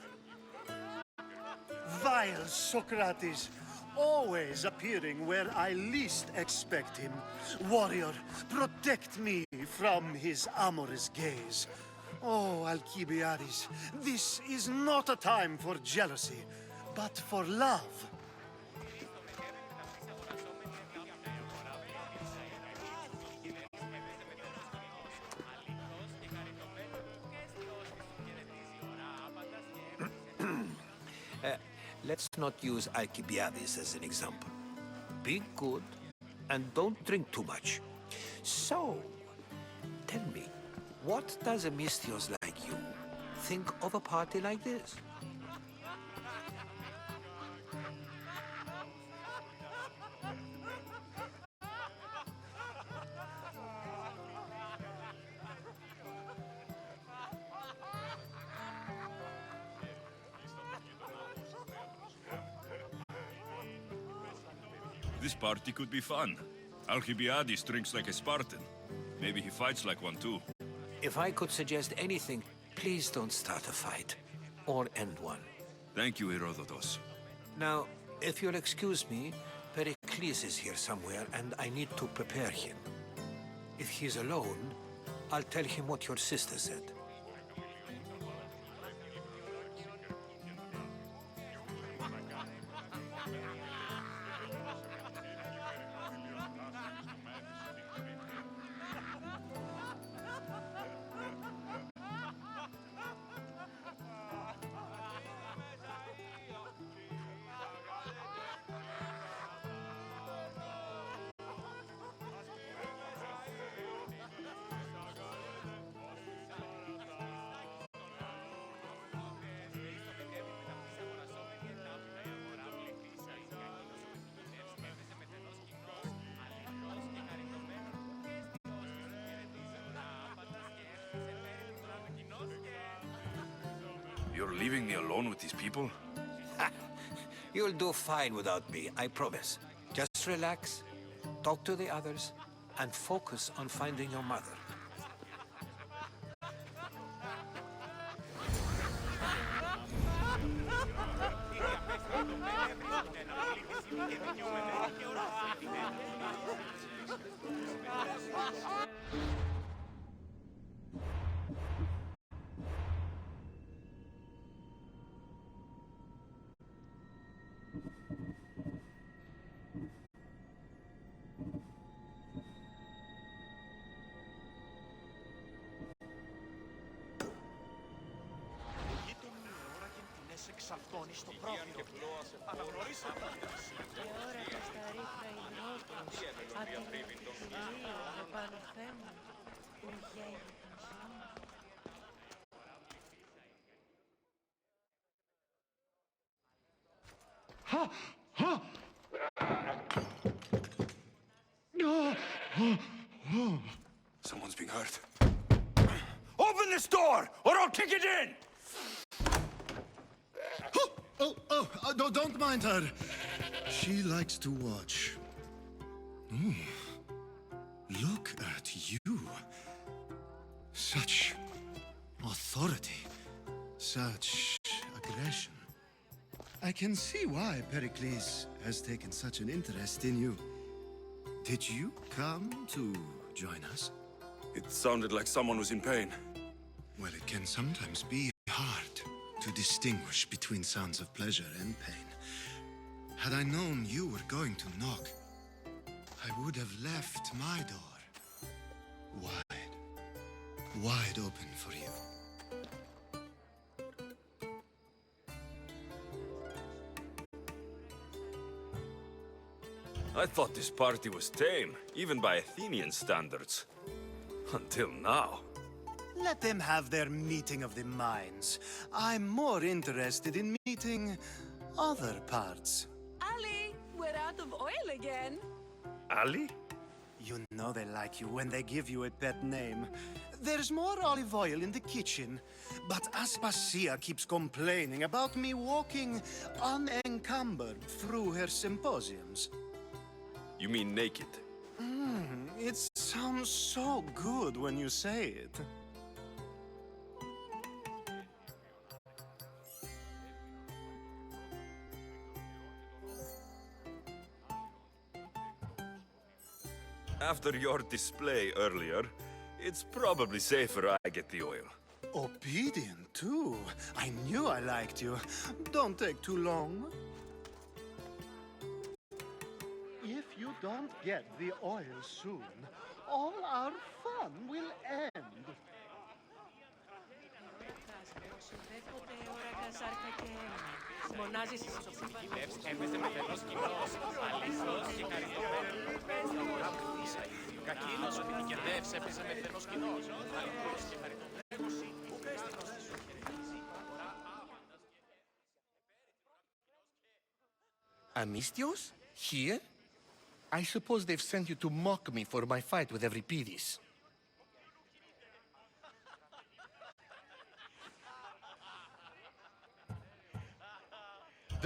Vile Socrates, always appearing where I least expect him. Warrior, protect me from his amorous gaze. Oh, Alcibiades, this is not a time for jealousy, but for love. Let's not use Alcibiades as an example. Be good, and don't drink too much. So, tell me, what does a Misthios like you think of a party like this? This party could be fun. Alcibiades drinks like a Spartan. Maybe he fights like one too. If I could suggest anything, please don't start a fight. Or end one. Thank you, Herodotos. Now, if you'll excuse me, Pericles is here somewhere, and I need to prepare him. If he's alone, I'll tell him what your sister said. You're leaving me alone with these people? You'll do fine without me, I promise. Just relax, talk to the others, and focus on finding your mother. Εξαφώνει στο πρόβιο. Αναγνωρίσατε. Και ώρα τα σταρίχα υδρότρος. Ατελείω επάνω θέμα. Που γέγει Someone's being hurt. Open this door, or I'll kick it in! Don't mind her. She likes to watch. Ooh, look at you. Such authority. Such aggression. I can see why Pericles has taken such an interest in you. Did you come to join us? It sounded like someone was in pain. Well, it can sometimes be hard to distinguish between sounds of pleasure and pain. Had I known you were going to knock, I would have left my door wide open for you. I thought this party was tame, even by Athenian standards. Until now. Let them have their meeting of the minds. I'm more interested in meeting other parts. Ali, we're out of oil again. Ali? You know they like you when they give you a pet name. There's more olive oil in the kitchen, but Aspasia keeps complaining about me walking unencumbered through her symposiums. You mean naked? It sounds so good when you say it. After your display earlier, it's probably safer I get the oil. Obedient, too. I knew I liked you. Don't take too long. If you don't get the oil soon, all our fun will end. Μονάζει στις γυναίες, έπαιζε με φαινός κοινός, αλήθως και χαριτωμένος. Κακίνος ότι η γυναίες έπαιζε με φαινός κοινός, αλήθως και χαριτωμένος. Amistios? Here? I suppose they've sent you to mock me for my fight with Euripides.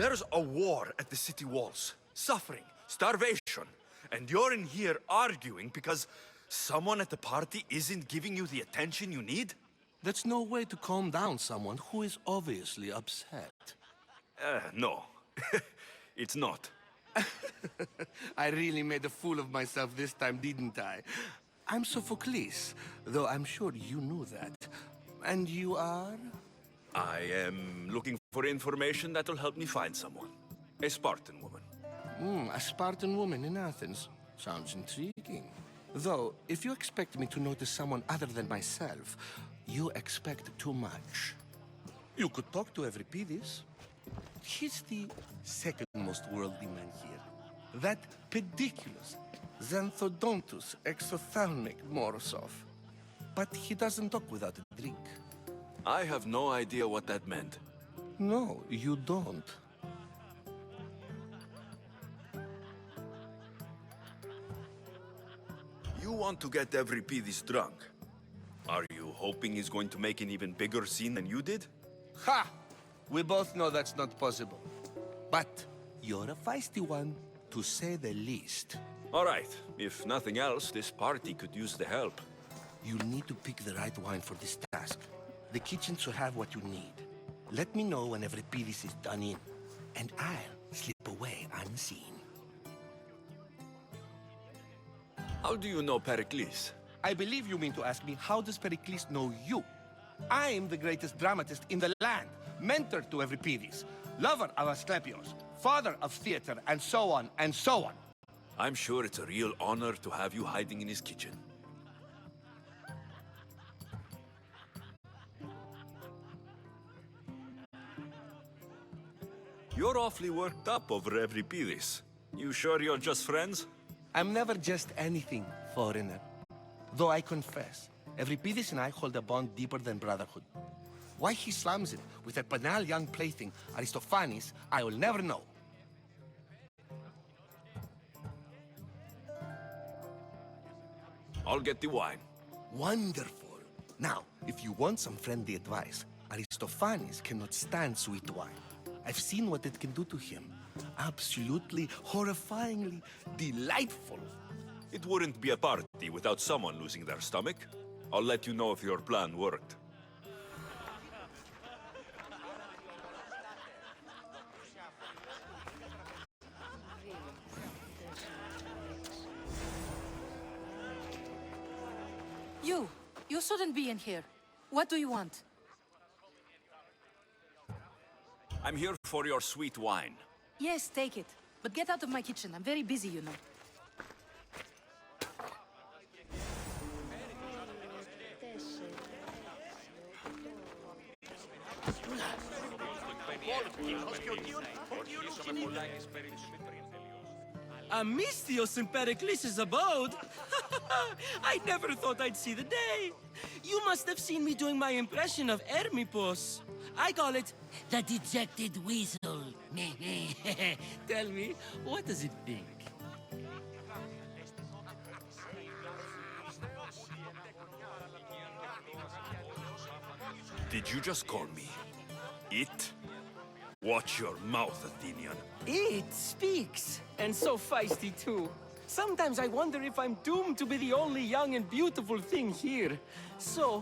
There's a war at the city walls. Suffering, starvation. And you're in here arguing because someone at the party isn't giving you the attention you need? That's no way to calm down someone who is obviously upset. No. It's not. I really made a fool of myself this time, didn't I? I'm Sophocles, though I'm sure you knew that. And you are? I am looking for information that'll help me find someone. A Spartan woman. A Spartan woman in Athens. Sounds intriguing. Though, if you expect me to notice someone other than myself, you expect too much. You could talk to Euripides. He's the second most worldly man here. That pediculous Xanthodontus exophthalmic Morosov. But he doesn't talk without a drink. I have no idea what that meant. No, you don't. You want to get Euripides drunk. Are you hoping he's going to make an even bigger scene than you did? Ha! We both know that's not possible. But You're a feisty one, to say the least. All right. If nothing else, this party could use the help. You'll need to pick the right wine for this task. The kitchen should have what you need. Let me know when Euripides is done in, and I'll slip away unseen. How do you know Pericles? I believe you mean to ask me, how does Pericles know you? I'm the greatest dramatist in the land, mentor to Euripides, lover of Asclepios, father of theater, and so on, and so on. I'm sure it's a real honor to have you hiding in his kitchen. You're awfully worked up over Euripides. You sure you're just friends? I'm never just anything, foreigner. Though I confess, Euripides and I hold a bond deeper than brotherhood. Why he slams it with that banal young plaything, Aristophanes, I will never know. I'll get the wine. Wonderful. Now, if you want some friendly advice, Aristophanes cannot stand sweet wine. I've seen what it can do to him. Absolutely, horrifyingly delightful. It wouldn't be a party without someone losing their stomach. I'll let you know if your plan worked. You shouldn't be in here. What do you want? I'm here for your sweet wine. Yes, take it. But get out of my kitchen. I'm very busy, you know. Misthios in Pericles' abode? I never thought I'd see the day. You must have seen me doing my impression of Hermippos. I call it the dejected weasel. Tell me, what does it think? Did you just call me it? Watch your mouth, Athenian. It speaks, and so feisty too. Sometimes I wonder if I'm doomed to be the only young and beautiful thing here. So,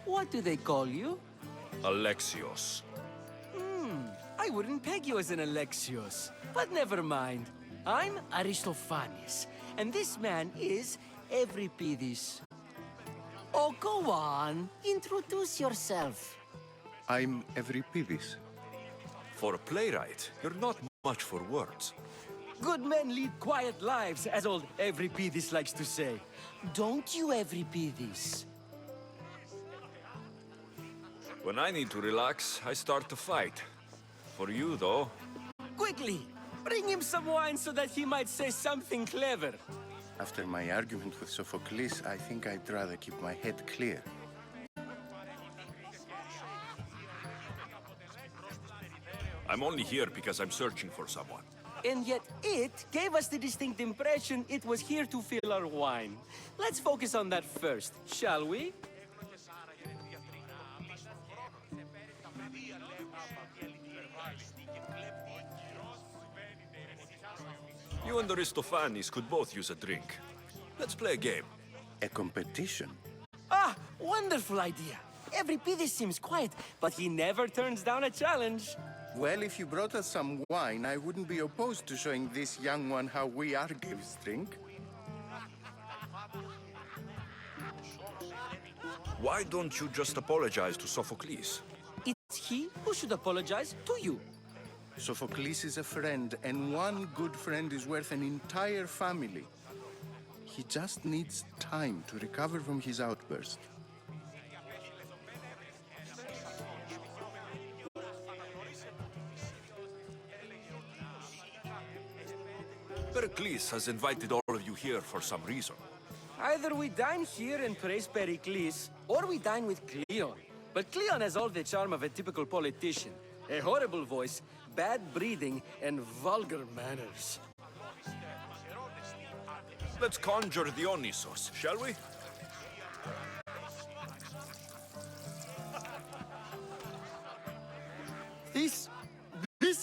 what do they call you? Alexios. I wouldn't peg you as an Alexios, but never mind. I'm Aristophanes, and this man is Euripides. Oh, go on. Introduce yourself. I'm Euripides. For a playwright, you're not much for words. Good men lead quiet lives, as old Euripides likes to say. Don't you, Euripides? When I need to relax, I start to fight. For you, though... Quickly! Bring him some wine so that he might say something clever. After my argument with Sophocles, I think I'd rather keep my head clear. I'm only here because I'm searching for someone. And yet it gave us the distinct impression it was here to fill our wine. Let's focus on that first, shall we? You and Aristophanes could both use a drink. Let's play a game. A competition? Ah, wonderful idea. Euripides seems quiet, but he never turns down a challenge. Well, if you brought us some wine, I wouldn't be opposed to showing this young one how we Argives drink. Why don't you just apologize to Sophocles? It's he who should apologize to you. Sophocles is a friend, and one good friend is worth an entire family. He just needs time to recover from his outburst. Pericles has invited all of you here for some reason. Either we dine here and praise Pericles, or we dine with Cleon. But Cleon has all the charm of a typical politician. A horrible voice, bad breeding, and vulgar manners. Let's conjure Dionysos, shall we? This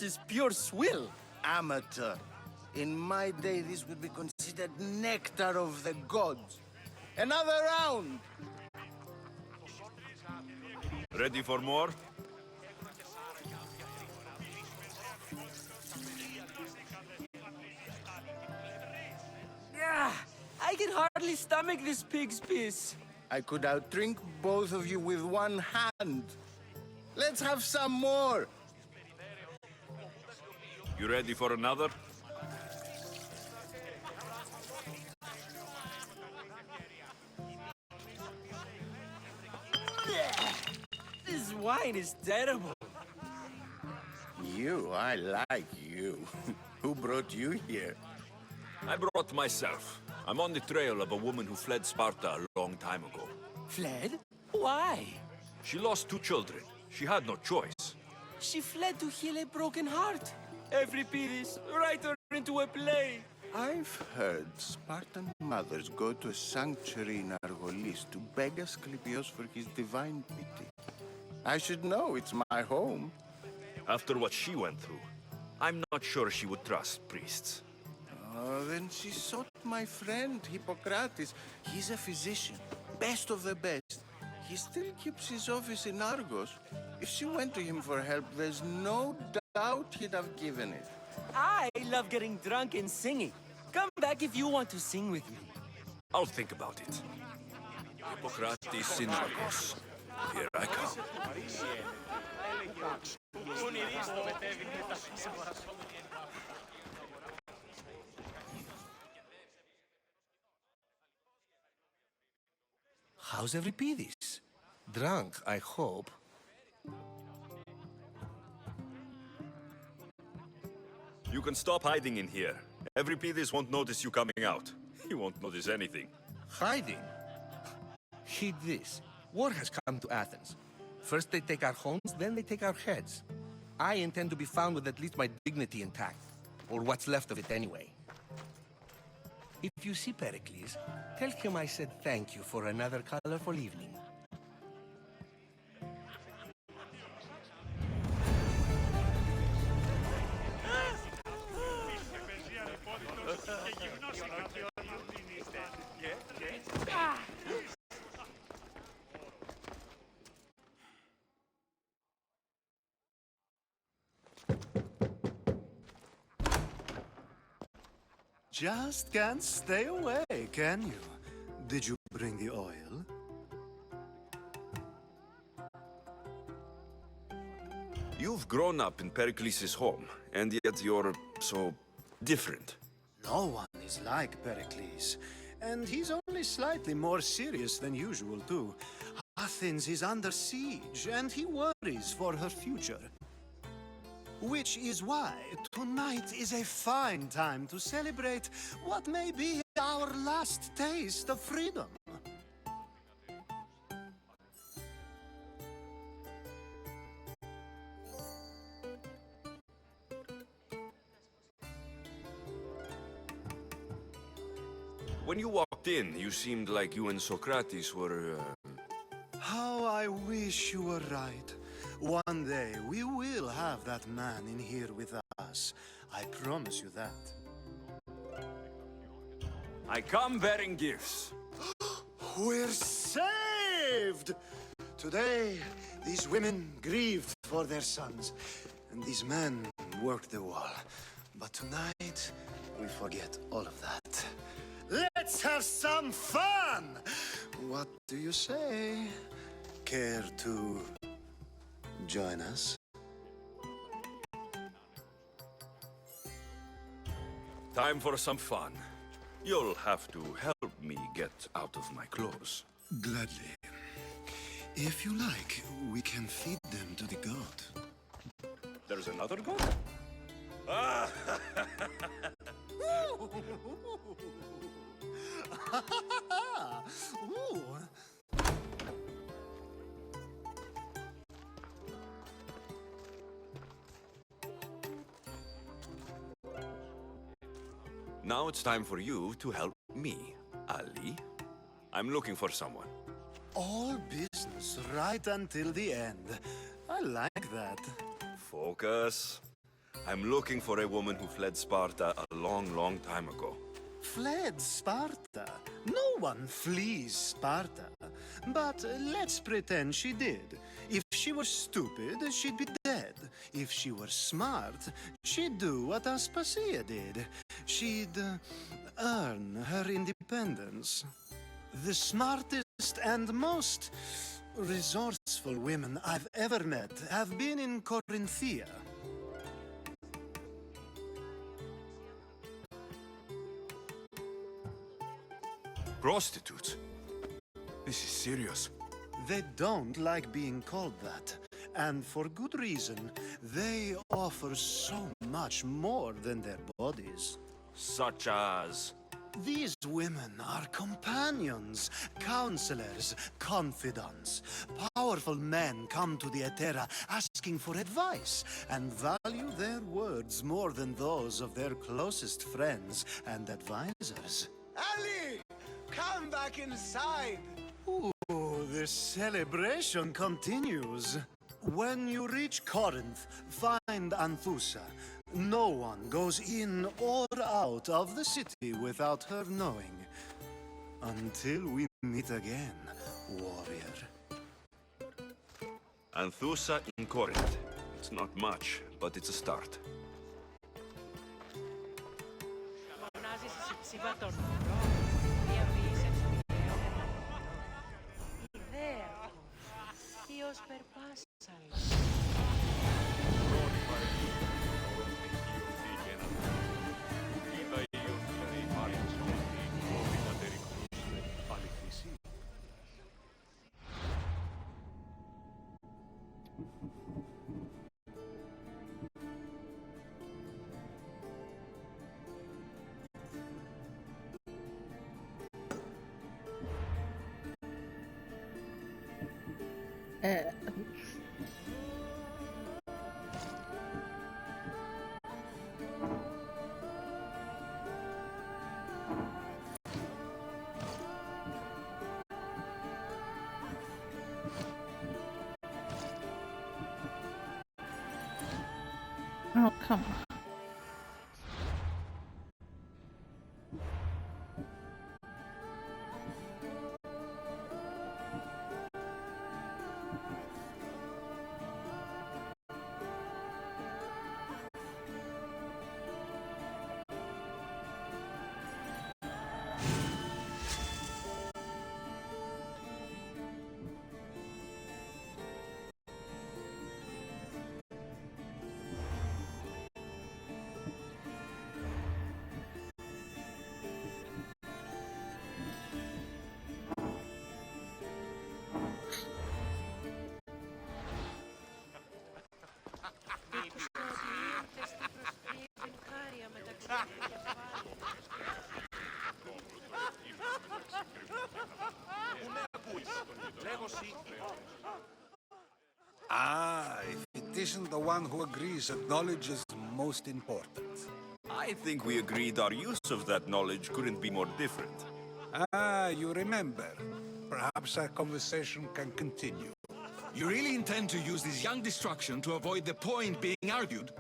is pure swill. amateur. In my day, this would be considered nectar of the gods. Another round! Ready for more? Yeah, I can hardly stomach this pig's piss. I could outdrink both of you with one hand. Let's have some more! You ready for another? This wine is terrible. You, I like you. Who brought you here? I brought myself. I'm on the trail of a woman who fled Sparta a long time ago. Fled? Why? She lost 2 children. She had no choice. She fled to heal a broken heart. Euripides, write her into a play. I've heard Spartan mothers go to a sanctuary in Argolis to beg Asclepios for his divine pity. I should know, it's my home. After what she went through, I'm not sure she would trust priests. Oh, then she sought my friend, Hippocrates. He's a physician, best of the best. He still keeps his office in Argos. If she went to him for help, there's no doubt he'd have given it. I love getting drunk and singing. Come back if you want to sing with me. I'll think about it. Hippocrates in Argos. Here I come. How's Euripides? Drunk, I hope. You can stop hiding in here. Euripides won't notice you coming out. He won't notice anything. Hiding? Heed this. War has come to Athens. First they take our homes, then they take our heads. I intend to be found with at least my dignity intact. Or what's left of it anyway. If you see Pericles, tell him I said thank you for another colorful evening. Just can't stay away, can you? Did you bring the oil? You've grown up in Pericles' home, and yet you're so different. No one is like Pericles, and he's only slightly more serious than usual, too. Athens is under siege, and he worries for her future. Which is why tonight is a fine time to celebrate what may be our last taste of freedom. When you walked in, you seemed like you and Socrates were... How I wish you were right. One day, we will have that man in here with us. I promise you that. I come bearing gifts. We're saved! Today, these women grieved for their sons, and these men worked the wall. But tonight, we forget all of that. Let's have some fun! What do you say? Care to join us? Time for some fun. You'll have to help me get out of my clothes. Gladly. If you like, we can feed them to the god. There's another god? Ah! Ooh. Now it's time for you to help me, Ali. I'm looking for someone. All business right until the end. I like that. Focus. I'm looking for a woman who fled Sparta a long, long time ago. Fled Sparta? No one flees Sparta. But let's pretend she did. If she were stupid, she'd be dead. If she were smart, she'd do what Aspasia did. She'd earn her independence. The smartest and most resourceful women I've ever met have been in Corinthia. Prostitutes? This is serious. They don't like being called that. And for good reason. They offer so much more than their bodies. Such as? These women are companions, counselors, confidants. Powerful men come to the Etera asking for advice and value their words more than those of their closest friends and advisors. Ali! Come back inside! Ooh, the celebration continues. When you reach Corinth, find Anthusa. No one goes in or out of the city without her knowing. Until we meet again, warrior. Anthusa in Corinth. It's not much, but it's a start. Oh, come on. Ah, if it isn't the one who agrees that knowledge is most important. I think we agreed our use of that knowledge couldn't be more different. Ah, you remember. Perhaps our conversation can continue. You really intend to use this young destruction to avoid the point being argued?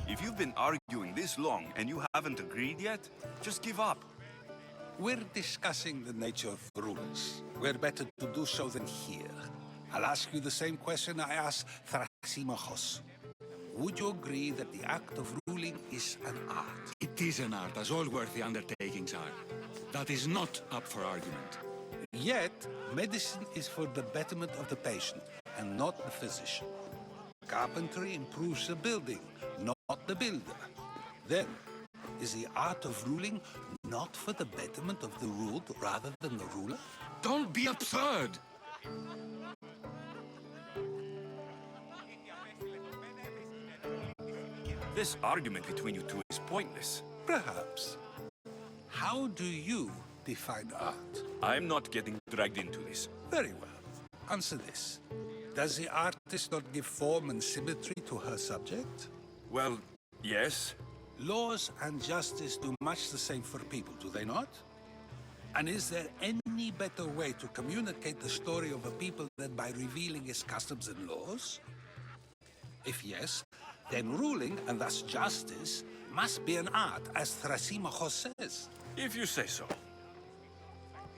If you've been arguing this long and you haven't agreed yet, just give up. We're discussing the nature of rulers. We're better to do so than here. I'll ask you the same question I asked Thrasymachos. Would you agree that the act of ruling is an art? It is an art, as all worthy undertakings are. That is not up for argument. Yet, medicine is for the betterment of the patient, and not the physician. Carpentry improves the building, not the builder. Then, is the art of ruling not for the betterment of the ruled rather than the ruler? Don't be absurd! This argument between you two is pointless. Perhaps. How do you define art? I'm not getting dragged into this. Very well. Answer this. Does the artist not give form and symmetry to her subject? Well, yes. Laws and justice do much the same for people, do they not? And is there any better way to communicate the story of a people than by revealing its customs and laws? If yes, then ruling, and thus justice, must be an art, as Thrasymachos says. If you say so.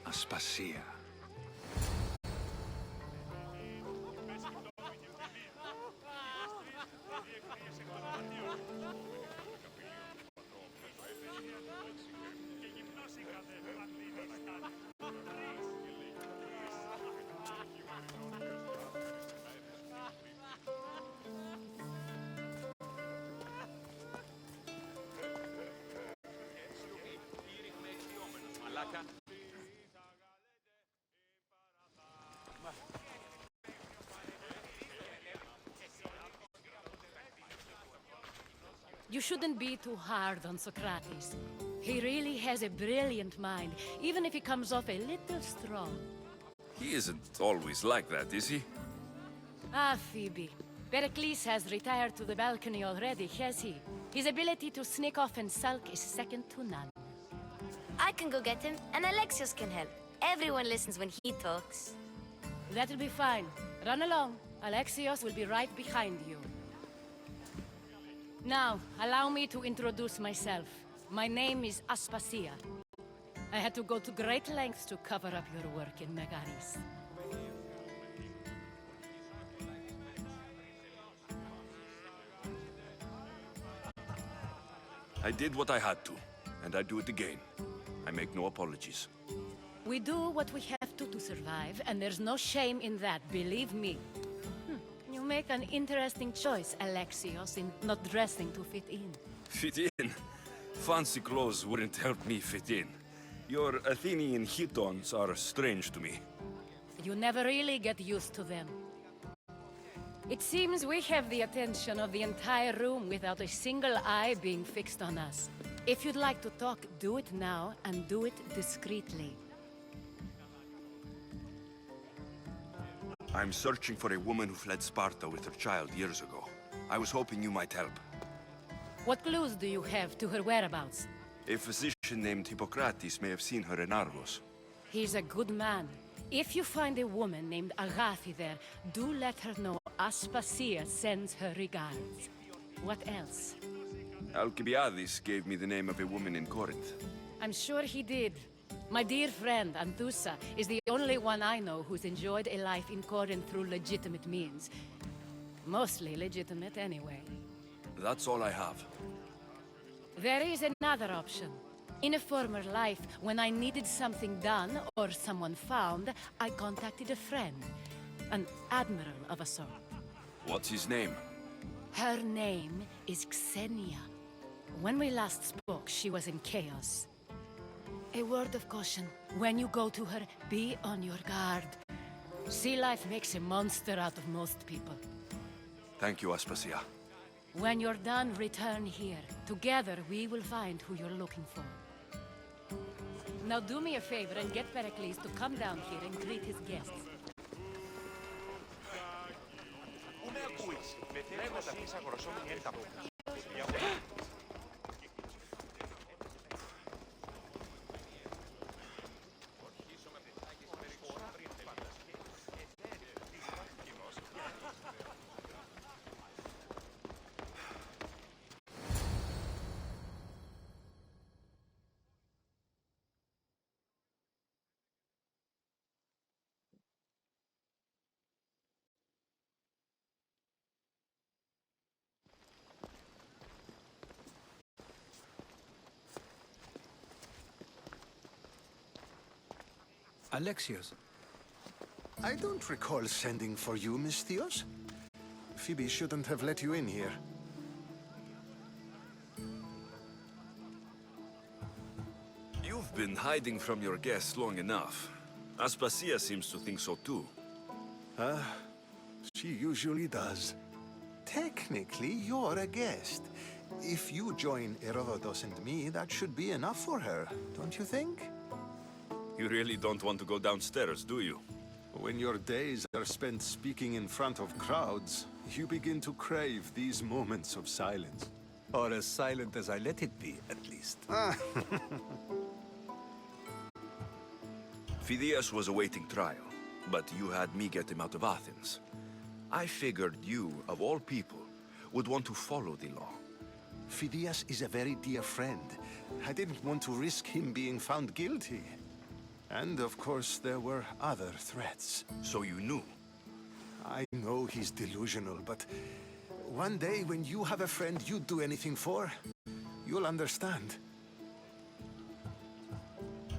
Aspasia. You shouldn't be too hard on Socrates. He really has a brilliant mind, even if he comes off a little strong. He isn't always like that, is he? Ah, Phoebe. Pericles has retired to the balcony already, has he? His ability to sneak off and sulk is second to none. I can go get him, and Alexios can help. Everyone listens when he talks. That'll be fine. Run along. Alexios will be right behind you. Now, allow me to introduce myself. My name is Aspasia. I had to go to great lengths to cover up your work in Megaris. I did what I had to, and I do it again. I make no apologies. We do what we have to survive, and there's no shame in that, believe me. You make an interesting choice, Alexios, in not dressing to fit in. Fit in? Fancy clothes wouldn't help me fit in. Your Athenian chitons are strange to me. You never really get used to them. It seems we have the attention of the entire room without a single eye being fixed on us. If you'd like to talk, do it now, and do it discreetly. I'm searching for a woman who fled Sparta with her child years ago. I was hoping you might help. What clues do you have to her whereabouts? A physician named Hippocrates may have seen her in Argos. He's a good man. If you find a woman named Agathi there, do let her know Aspasia sends her regards. What else? Alcibiades gave me the name of a woman in Corinth. I'm sure he did. My dear friend, Anthusa, is the only one I know who's enjoyed a life in Corinth through legitimate means. Mostly legitimate, anyway. That's all I have. There is another option. In a former life, when I needed something done or someone found, I contacted a friend. An admiral of a sort. What's his name? Her name is Xenia. When we last spoke, she was in chaos. A word of caution. When you go to her, be on your guard. Sea life makes a monster out of most people. Thank you, Aspasia. When you're done, return here. Together, we will find who you're looking for. Now do me a favor and get Pericles to come down here and greet his guests. Πού με ακούεις? Με θέλει να τα πεις αγοροσόμη έρτα από Alexios. I don't recall sending for you, Misthios. Phoebe shouldn't have let you in here. You've been hiding from your guests long enough. Aspasia seems to think so too. She usually does. Technically, you're a guest. If you join Herodotus and me, that should be enough for her, don't you think? You really don't want to go downstairs, do you? When your days are spent speaking in front of crowds, you begin to crave these moments of silence. Or as silent as I let it be, at least. Phidias was awaiting trial, but you had me get him out of Athens. I figured you, of all people, would want to follow the law. Phidias is a very dear friend. I didn't want to risk him being found guilty. And of course, there were other threats. So you knew? I know he's delusional, but one day when you have a friend you'd do anything for, you'll understand.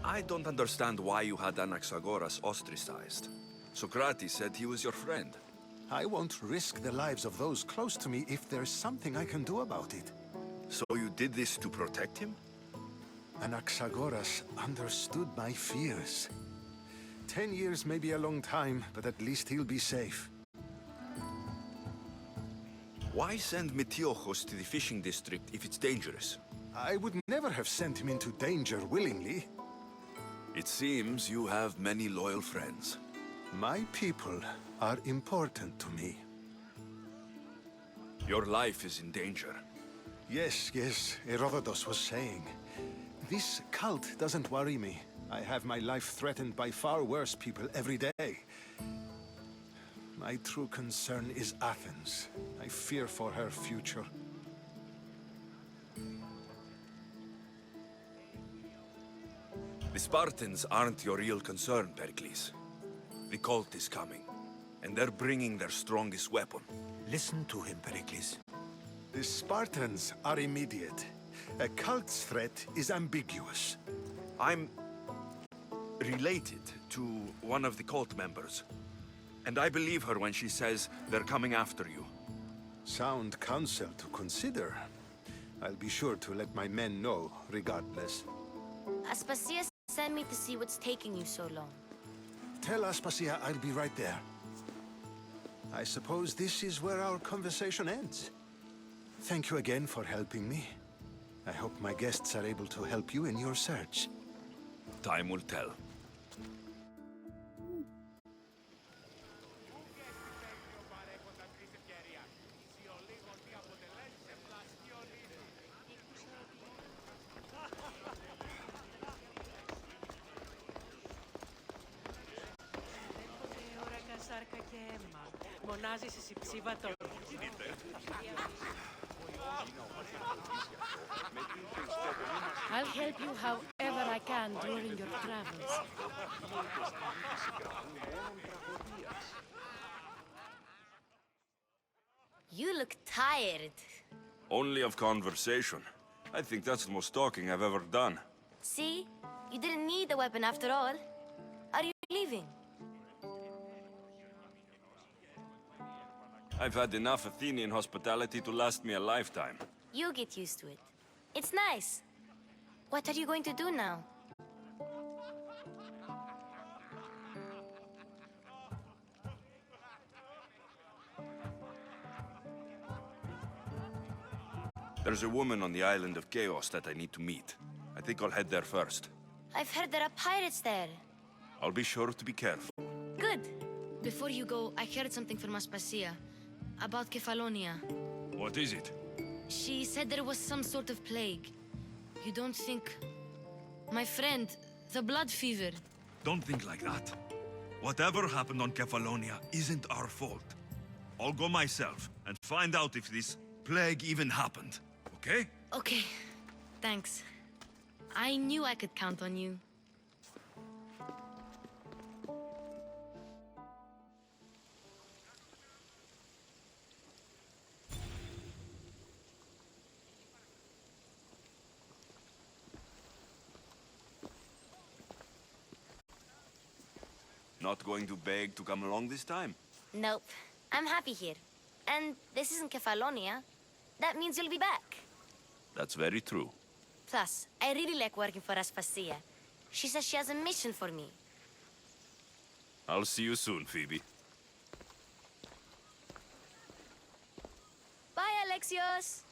I don't understand why you had Anaxagoras ostracized. Socrates said he was your friend. I won't risk the lives of those close to me if there's something I can do about it. So you did this to protect him? Anaxagoras understood my fears. 10 years may be a long time, but at least he'll be safe. Why send Metiochos to the fishing district if it's dangerous? I would never have sent him into danger willingly. It seems you have many loyal friends. My people are important to me. Your life is in danger. Yes, Herodotus was saying. This cult doesn't worry me. I have my life threatened by far worse people every day. My true concern is Athens. I fear for her future. The Spartans aren't your real concern, Pericles. The cult is coming, and they're bringing their strongest weapon. Listen to him, Pericles. The Spartans are immediate. A cult's threat is ambiguous. I'm related to one of the cult members. And I believe her when she says they're coming after you. Sound counsel to consider. I'll be sure to let my men know, regardless. Aspasia sent me to see what's taking you so long. Tell Aspasia I'll be right there. I suppose this is where our conversation ends. Thank you again for helping me. I hope my guests are able to help you in your search. Time will tell. I'll help you however I can during your travels. You look tired. Only of conversation. I think that's the most talking I've ever done. See? You didn't need the weapon after all. Are you leaving? I've had enough Athenian hospitality to last me a lifetime. You'll get used to it. It's nice. What are you going to do now? There's a woman on the island of Chaos that I need to meet. I think I'll head there first. I've heard there are pirates there. I'll be sure to be careful. Good. Before you go, I heard something from Aspasia. About Kefalonia. What is it? She said there was some sort of plague. You don't think... My friend, the blood fever. Don't think like that. Whatever happened on Kefalonia isn't our fault. I'll go myself and find out if this plague even happened, okay? Okay. Thanks. I knew I could count on you. Not going to beg to come along this time? Nope. I'm happy here. And this isn't Kefalonia. That means you'll be back. That's very true. Plus, I really like working for Aspasia. She says she has a mission for me. I'll see you soon, Phoebe. Bye, Alexios!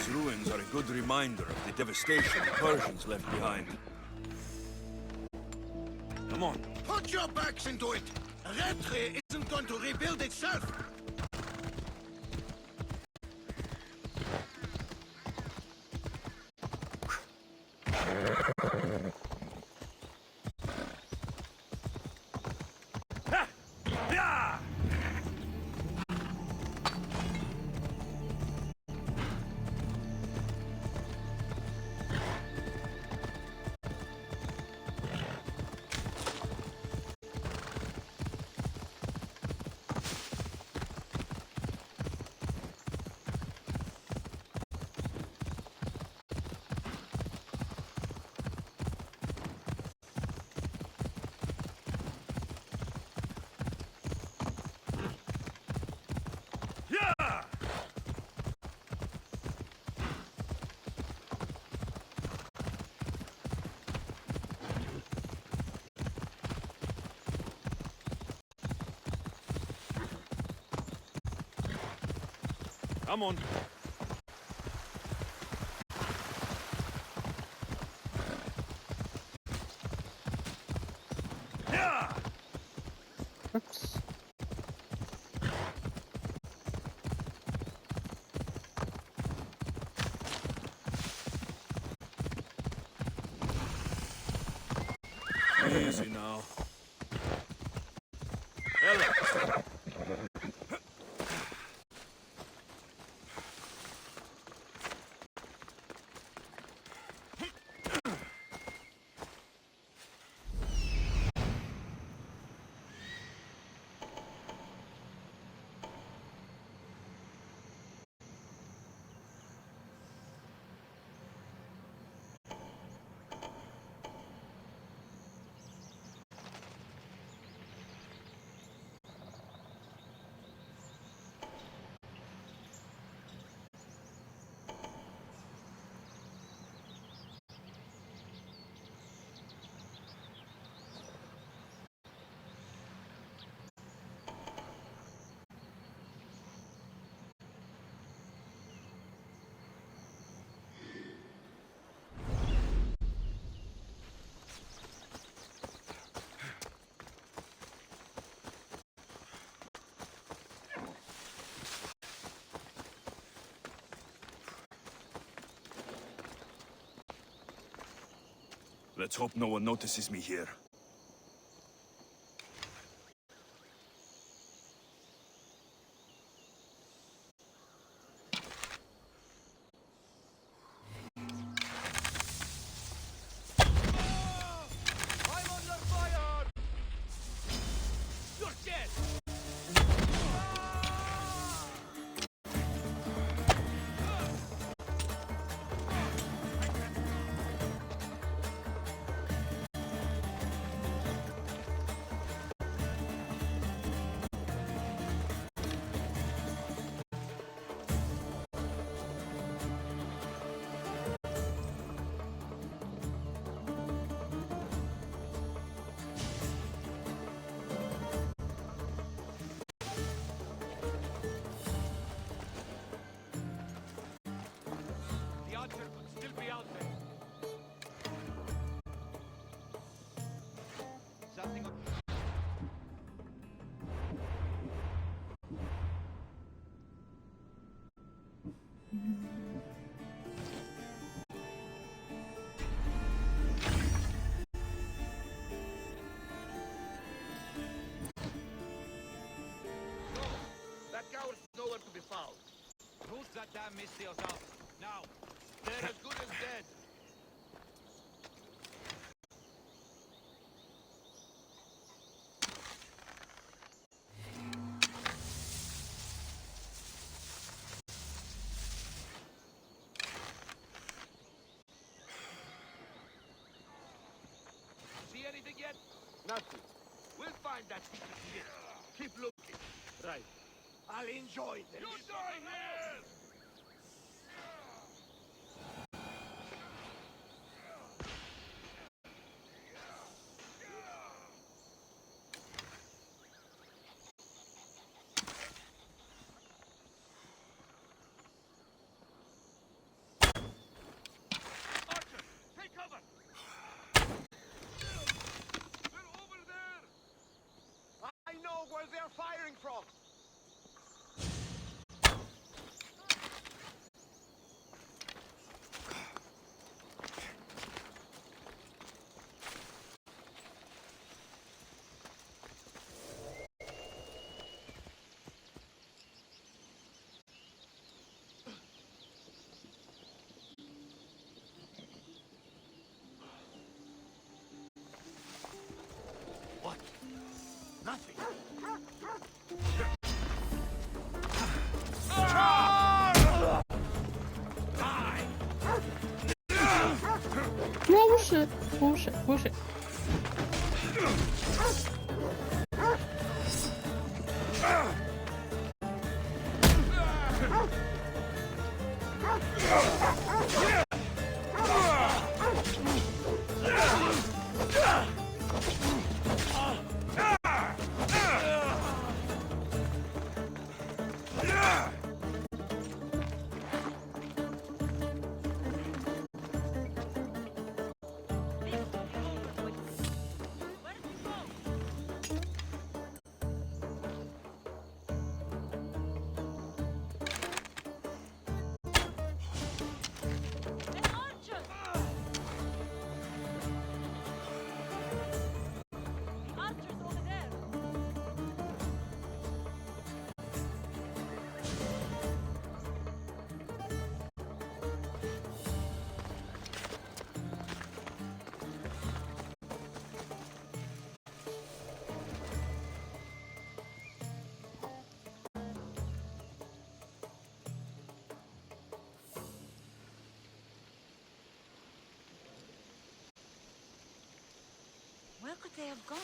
These ruins are a good reminder of the devastation the Persians left behind. Come on. Put your backs into it! Retri isn't going to rebuild itself! Come on. Oops. Easy now. Ella. Let's hope no one notices me here. I'm under fire! You're dead! The archer could still be out there. Something of... That coward's nowhere to be found. Root that damn Misthios out. Now! They're as good as dead. See anything yet? Nothing. We'll find that piece of shit. Keep looking. Right. I'll enjoy this. You die here! Bullshit! Bullshit! Bullshit! Where could they have gone?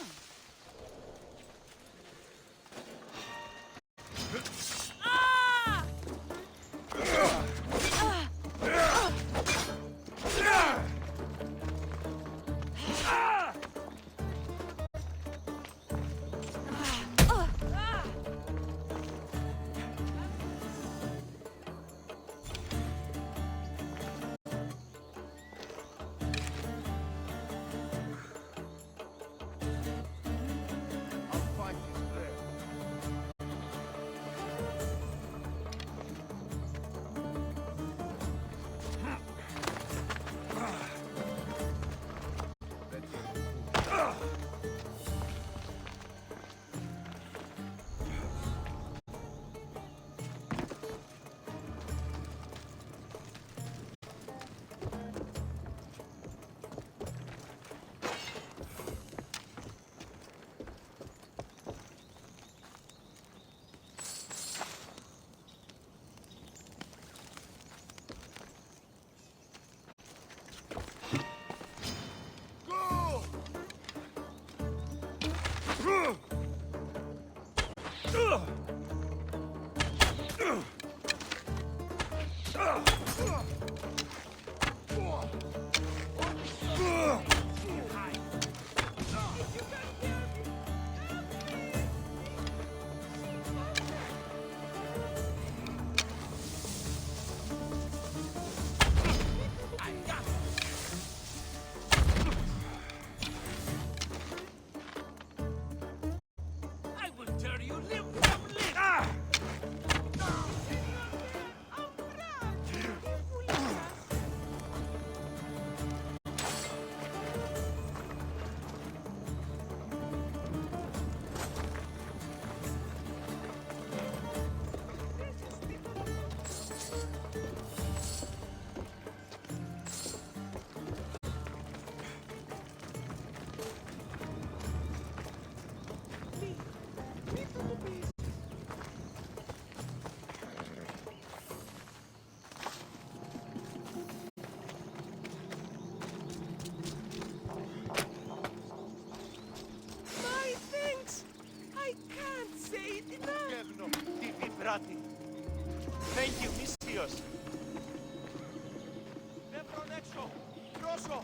Thank you, Misthios. Νεύρον έξω! Πρόσω!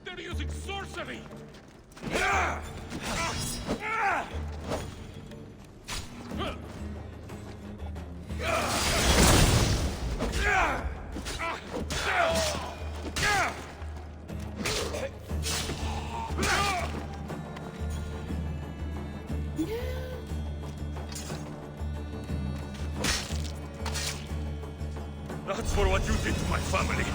They're using sorcery! That's for what you did to my family.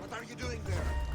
What are you doing there?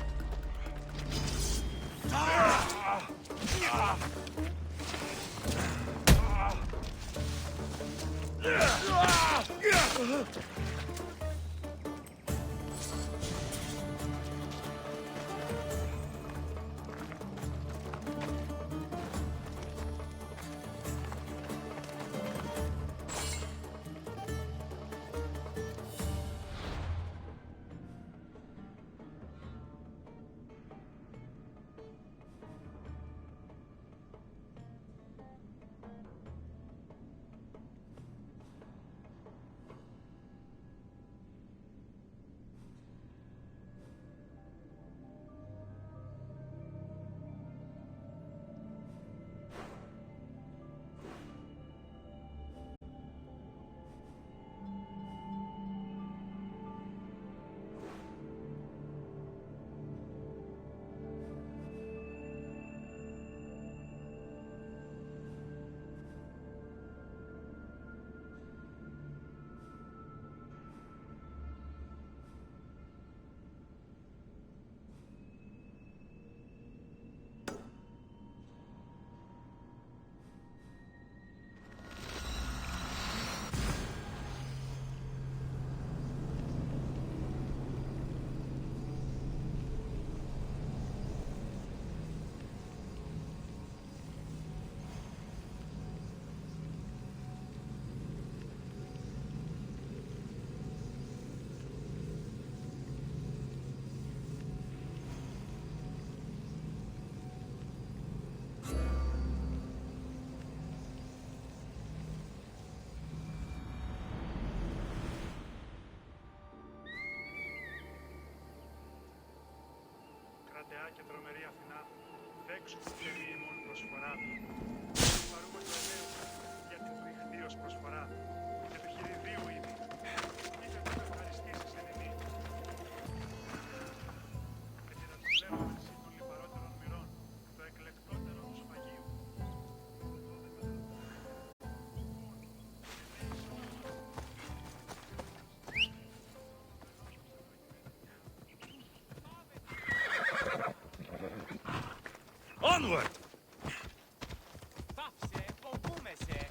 Κρατεά και τρομερή Αθηνά, δέξου τη θερή ημών προσφορά. Παρούμε το Ενέο για την του ηχθείος προσφορά και του χειριδίου είδη. Είτε του ευχαριστήσεις εν ημί. Γιατί να του βλέπω εσύ των λιπαρότερων μυρών, το εκλεκτότερο του σφαγίου. Onward! Πάψε, φοβούμεσαι.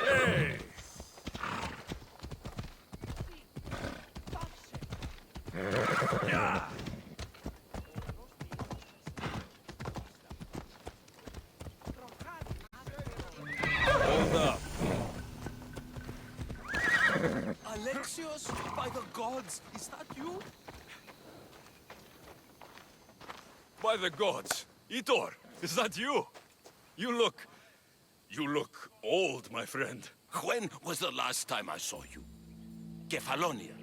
Hey! Yeah! Hold up. Alexios, by the gods, is that you? By the gods. Itor, is that you? You look old, my friend. When was the last time I saw you? Kefalonia.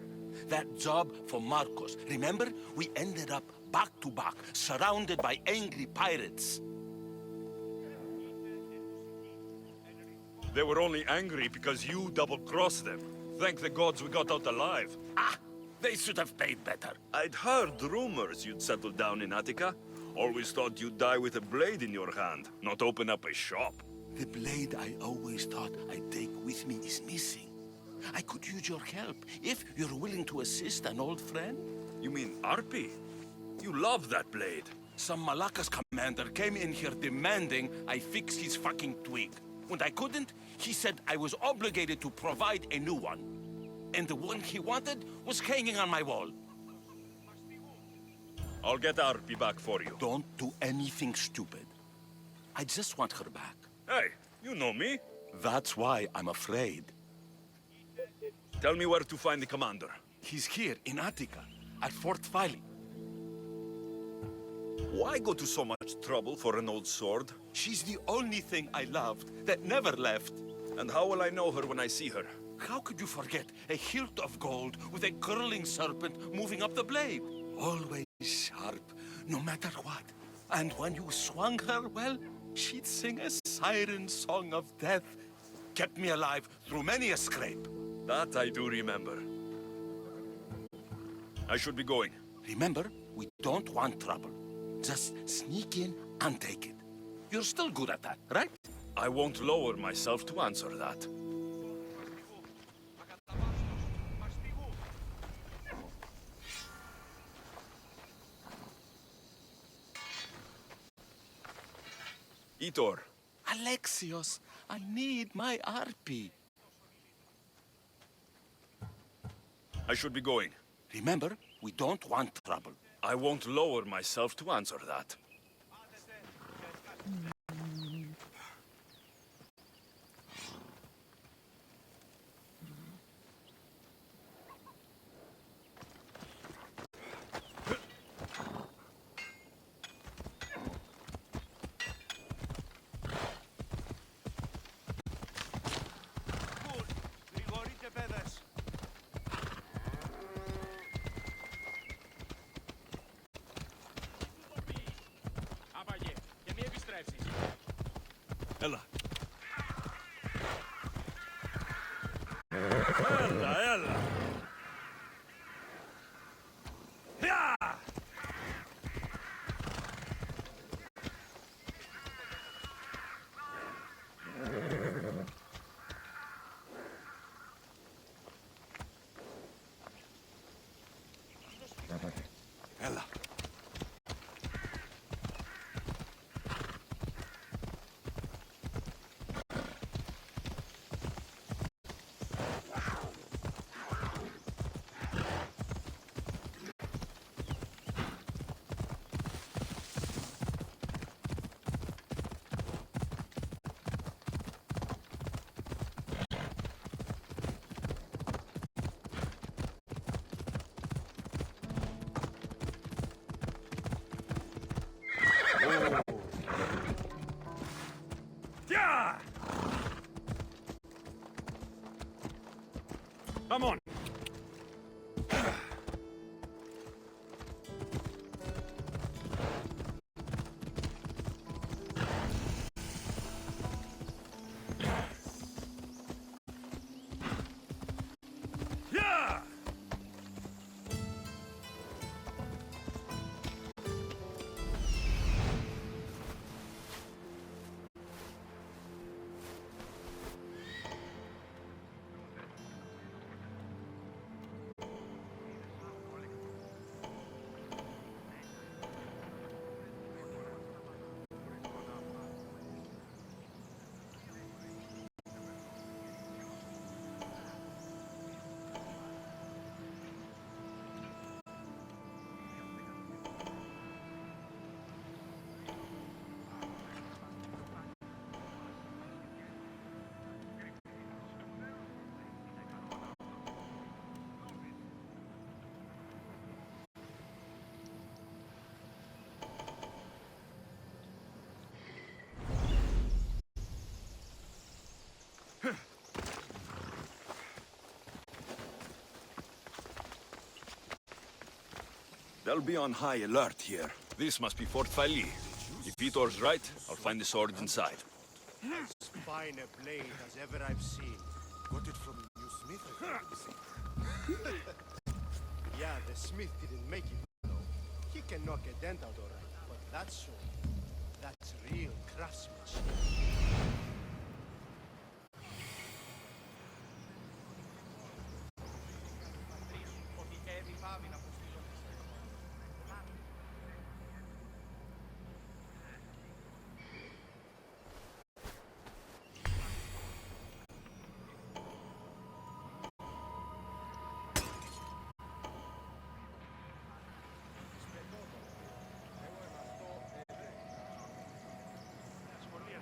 That job for Marcos. Remember? We ended up back to back, surrounded by angry pirates. They were only angry because you double-crossed them. Thank the gods we got out alive. Ah! They should have paid better. I'd heard rumors you'd settle down in Attica. Always thought you'd die with a blade in your hand, not open up a shop. The blade I always thought I'd take with me is missing. I could use your help, if you're willing to assist an old friend. You mean Arpi? You love that blade. Some Malakas commander came in here demanding I fix his fucking twig. When I couldn't, he said I was obligated to provide a new one. And the one he wanted was hanging on my wall. I'll get Arpi back for you. Don't do anything stupid. I just want her back. Hey, you know me. That's why I'm afraid. Tell me where to find the commander. He's here, in Attica, at Fort Phyle. Why go to so much trouble for an old sword? She's the only thing I loved that never left. And how will I know her when I see her? How could you forget a hilt of gold with a curling serpent moving up the blade? Always sharp, no matter what. And when you swung her, well, she'd sing a siren song of death. Kept me alive through many a scrape. That I do remember. I should be going. Remember, we don't want trouble. Just sneak in and take it. You're still good at that, right? I won't lower myself to answer that. Vitor. Alexios, I need my Arpi. I should be going. Remember, we don't want trouble. I won't lower myself to answer that. Γρηγορείτε, παιδες. Άπαγε, και μη επιστρέψεις. Έλα. Έλα, έλα. Έλα. Yeah! Come on. Yeah! They'll be on high alert here. This must be Fort Fali. If Vitor's right, I'll find the sword inside. As fine a blade as ever I've seen. Got it from your smith, I think. Yeah, the smith didn't make it, though. He can knock a dent out all right, but that sword, that's real craftsmanship. Σχολεία.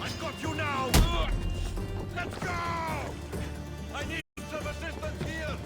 I've got you now! Let's go! I need some assistance here!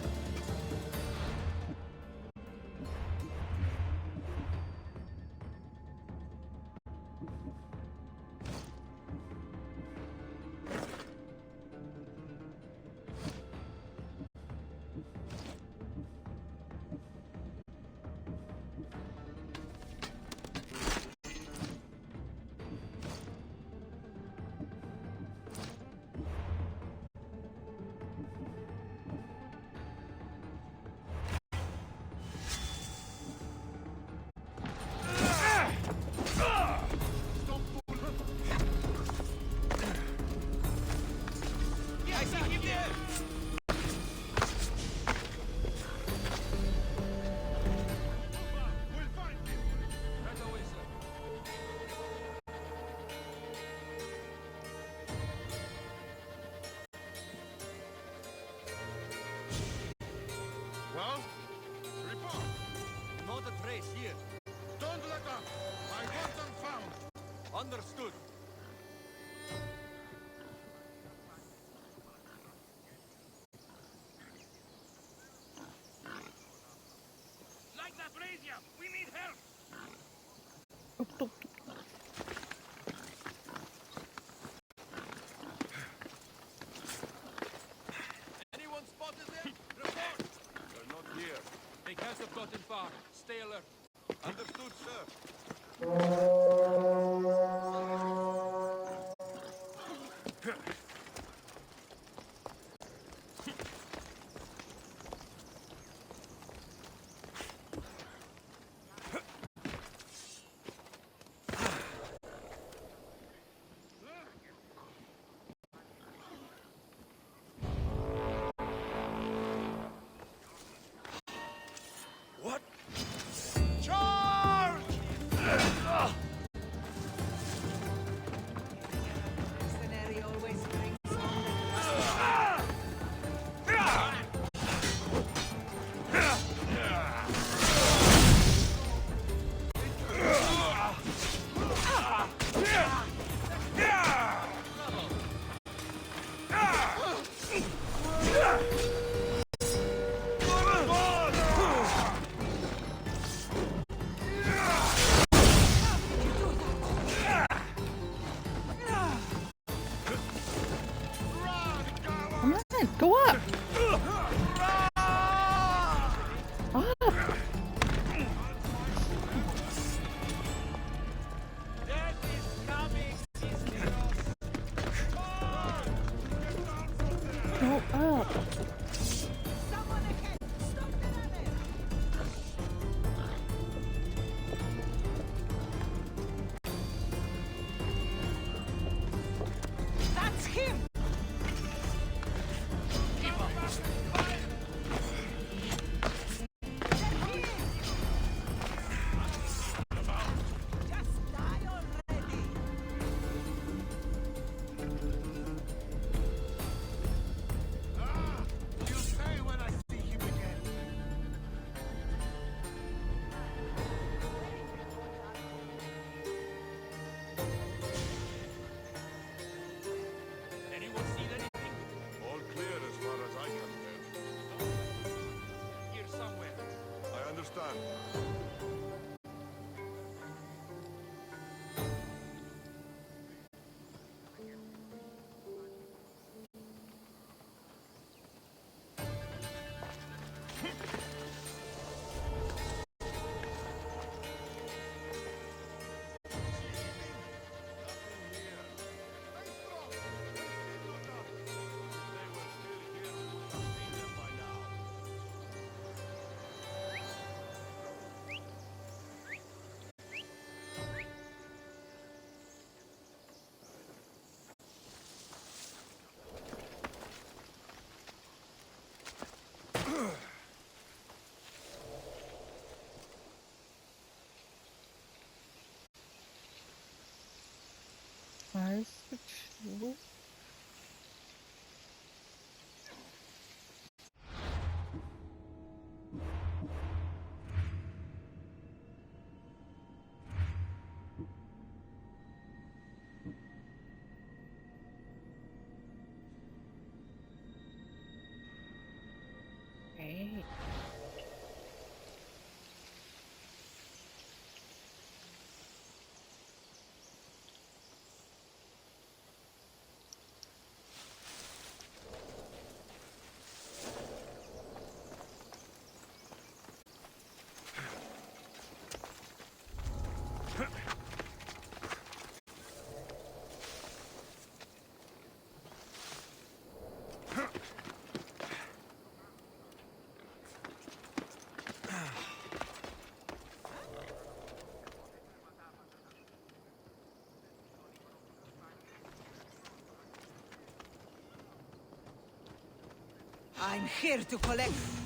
Well, report. Not a trace here. Don't let up. I want them found. Understood. Light that brazier. We need help. Anyone spotted them? Report! They're not here. They can't have gotten far. Stay alert. Understood, sir. What? Charge! Come on, go up! Up! Go up! That's him! Anyone seen anything? All clear as far as I can tell. Here somewhere. I understand. Where's the tool? I'm here to collect